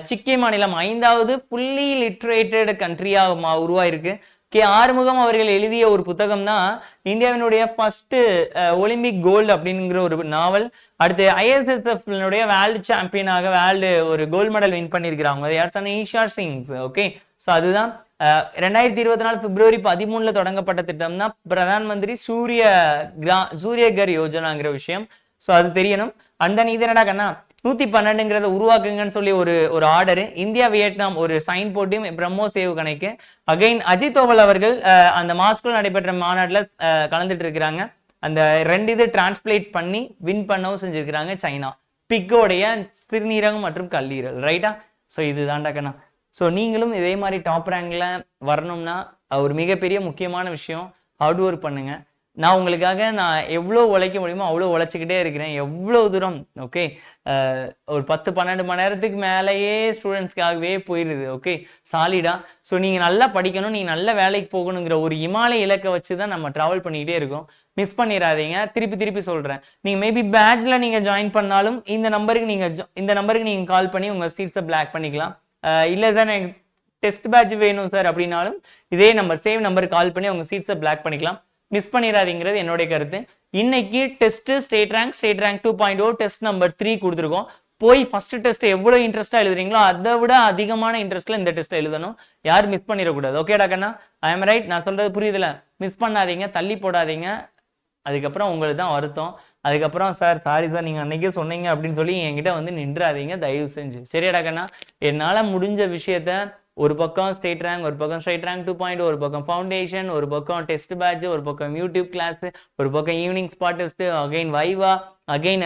சிக்கிம் மாநிலம் 5வது ஃபுல்லி லிட்ரேட்டட் கண்ட்ரியா உருவாயிருக்கு. ஆறுமுகம் அவர்கள் எழுதிய ஒரு புத்தகம் தான் இந்தியாவினுடைய ஃபர்ஸ்ட் ஒலிம்பிக் கோல்டு அப்படிங்கிற ஒரு நாவல். அடுத்து ISSF வேர்ல்டு சாம்பியனாக வேர்ல்டு ஒரு கோல்டு மெடல் வின் பண்ணியிருக்கிறாங்க. யார் சொன்ன? ஈஷா சிங்ஸ். ஓகே, ஸோ அதுதான் 2024 பிப்ரவரி 13 தொடங்கப்பட்ட திட்டம் தான் பிரதான் மந்திரி சூரியகர் யோஜனாங்கிற விஷயம். ஸோ அது தெரியணும். அந்த இது என்னடா கண்ணா 112ங்கிறத உருவாக்குங்கன்னு சொல்லி ஒரு ஆர்டரு இந்தியா வியட்நாம் ஒரு சைன் போட்டியும் பிரம்மோஸ் ஏவுகணைக்கு. அகைன் அஜித் தோவல் அவர்கள் அந்த மாஸ்கோல நடைபெற்ற மாநாட்டில் கலந்துட்டு இருக்கிறாங்க. அந்த 2 இது டிரான்ஸ்லேட் பண்ணி வின் பண்ணவும் செஞ்சிருக்கிறாங்க சைனா. பிக்கோடைய சிறுநீரகம் மற்றும் கல்லீரல், ரைட்டா? ஸோ இதுதான்டா கண்ணா. ஸோ நீங்களும் இதே மாதிரி டாப் ரேங்க்ல வரணும்னா ஒரு மிகப்பெரிய முக்கியமான விஷயம், ஹார்ட் ஒர்க் பண்ணுங்க. நான் உங்களுக்காக நான் எவ்வளோ உழைக்க முடியுமோ அவ்வளோ உழைச்சிக்கிட்டே இருக்கிறேன். எவ்வளோ தூரம் ஓகே, ஒரு 10-12 மணி நேரத்துக்கு மேலேயே ஸ்டூடெண்ட்ஸ்க்காகவே போயிடுது. ஓகே, சாலிடா. ஸோ நீங்கள் நல்லா படிக்கணும், நீங்கள் நல்ல வேலைக்கு போகணுங்கிற ஒரு இமாலய இலக்கை வச்சு தான் நம்ம ட்ராவல் பண்ணிக்கிட்டே இருக்கோம். மிஸ் பண்ணிடாதீங்க. திருப்பி திருப்பி சொல்கிறேன், நீங்கள் மேபி பேட்ச்ல நீங்கள் ஜாயின் பண்ணாலும் இந்த நம்பருக்கு நீங்கள் கால் பண்ணி உங்கள் சீட்ஸை பிளாக் பண்ணிக்கலாம். இல்லை சார் எனக்கு டெஸ்ட் பேட்ச் வேணும் சார் அப்படின்னாலும் இதே நம்பர், சேம் நம்பருக்கு கால் பண்ணி உங்கள் சீட்ஸை பிளாக் பண்ணிக்கலாம். மிஸ் பண்ணிடாதீங்கிறது என்னுடைய கருத்து. இன்னைக்கு test state rank 2.0 test number 3 கொடுத்துருக்கோம். போய் ஃபர்ஸ்ட் டெஸ்ட் எவ்வளவு இன்ட்ரெஸ்டா எழுதுறீங்களோ அதை விட அதிகமான இன்ட்ரெஸ்ட்ல இந்த டெஸ்ட் எழுதணும். யாரும் மிஸ் பண்ணிடக்கூடாது. ஓகேடா கண்ணா? I am right? நான் சொல்றது புரியுதுல? மிஸ் பண்ணாதீங்க, தள்ளி போடாதீங்க. அதுக்கப்புறம் உங்களுக்கு தான் வருத்தம். அதுக்கப்புறம் சார் சாரி சார் நீங்க அன்னைக்கே சொன்னீங்க அப்படின்னு சொல்லி என்கிட்ட வந்து நின்றாதீங்க தயவு செஞ்சு. சரியாடா கண்ணா? என்னால முடிஞ்ச விஷயத்த, ஒரு பக்கம் ஸ்டேட் ரேங்க், ஒரு பக்கம் ஸ்டேட் ரேங்க் 2.0, ஒரு பக்கம் ஃபவுண்டேஷன், ஒரு பக்கம் டெஸ்ட் பேட்ச், ஒரு பக்கம் யூடியூப் கிளாஸ், ஒரு பக்கம் ஈவினிங் ஸ்பாட் டெஸ்ட், அகைன் வைவா, அகைன்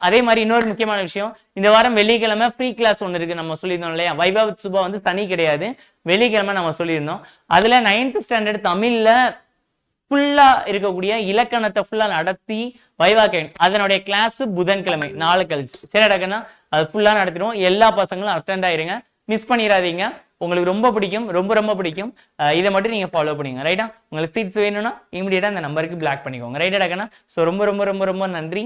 அதே மாதிரி இன்னொரு முக்கியமான விஷயம், இந்த வாரம் வெள்ளிக்கிழமை ஃப்ரீ கிளாஸ் ஒன்று இருக்கு. நம்ம சொல்லியிருந்தோம் இல்லையா? வைவா வித் சுபா வந்து தனி கிடையாது, வெள்ளிக்கிழமை நம்ம சொல்லியிருந்தோம். அதுல 9th ஸ்டாண்டர்ட் தமிழ்ல ஃபுல்லா இருக்கக்கூடிய இலக்கணத்தை ஃபுல்லா நடத்தி வைவா கேம், அதனுடைய கிளாஸ் புதன்கிழமை நாளை கழிச்சு. சரிடா கண்ணா? அது ஃபுல்லா நடத்திடுவோம். எல்லா பசங்களும் அட்டெண்ட் ஆயிருங்க, மிஸ் பண்ணிடாதீங்க. உங்களுக்கு ரொம்ப பிடிக்கும், ரொம்ப ரொம்ப பிடிக்கும். இதை மட்டும் நீங்க ஃபாலோ பண்ணுங்க, ரைட்டா? உங்களுக்கு சீட்ஸ் வேணும்னா இமீடியட்டா அந்த நம்பருக்கு பிளாக் பண்ணிக்கோங்க, ரைட்டா கண்ணா? ஸோ ரொம்ப ரொம்ப ரொம்ப ரொம்ப நன்றி.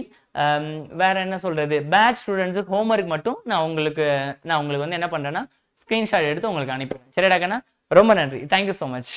வேற என்ன சொல்றது, பேட்ச் ஸ்டூடெண்ட்ஸுக்கு ஹோம்ஒர்க் மட்டும் நான் உங்களுக்கு வந்து என்ன பண்றேன்னா ஸ்கிரீன்ஷாட் எடுத்து உங்களுக்கு அனுப்பிடுவேன். சரிடா கண்ணா? ரொம்ப நன்றி. Thank you so much.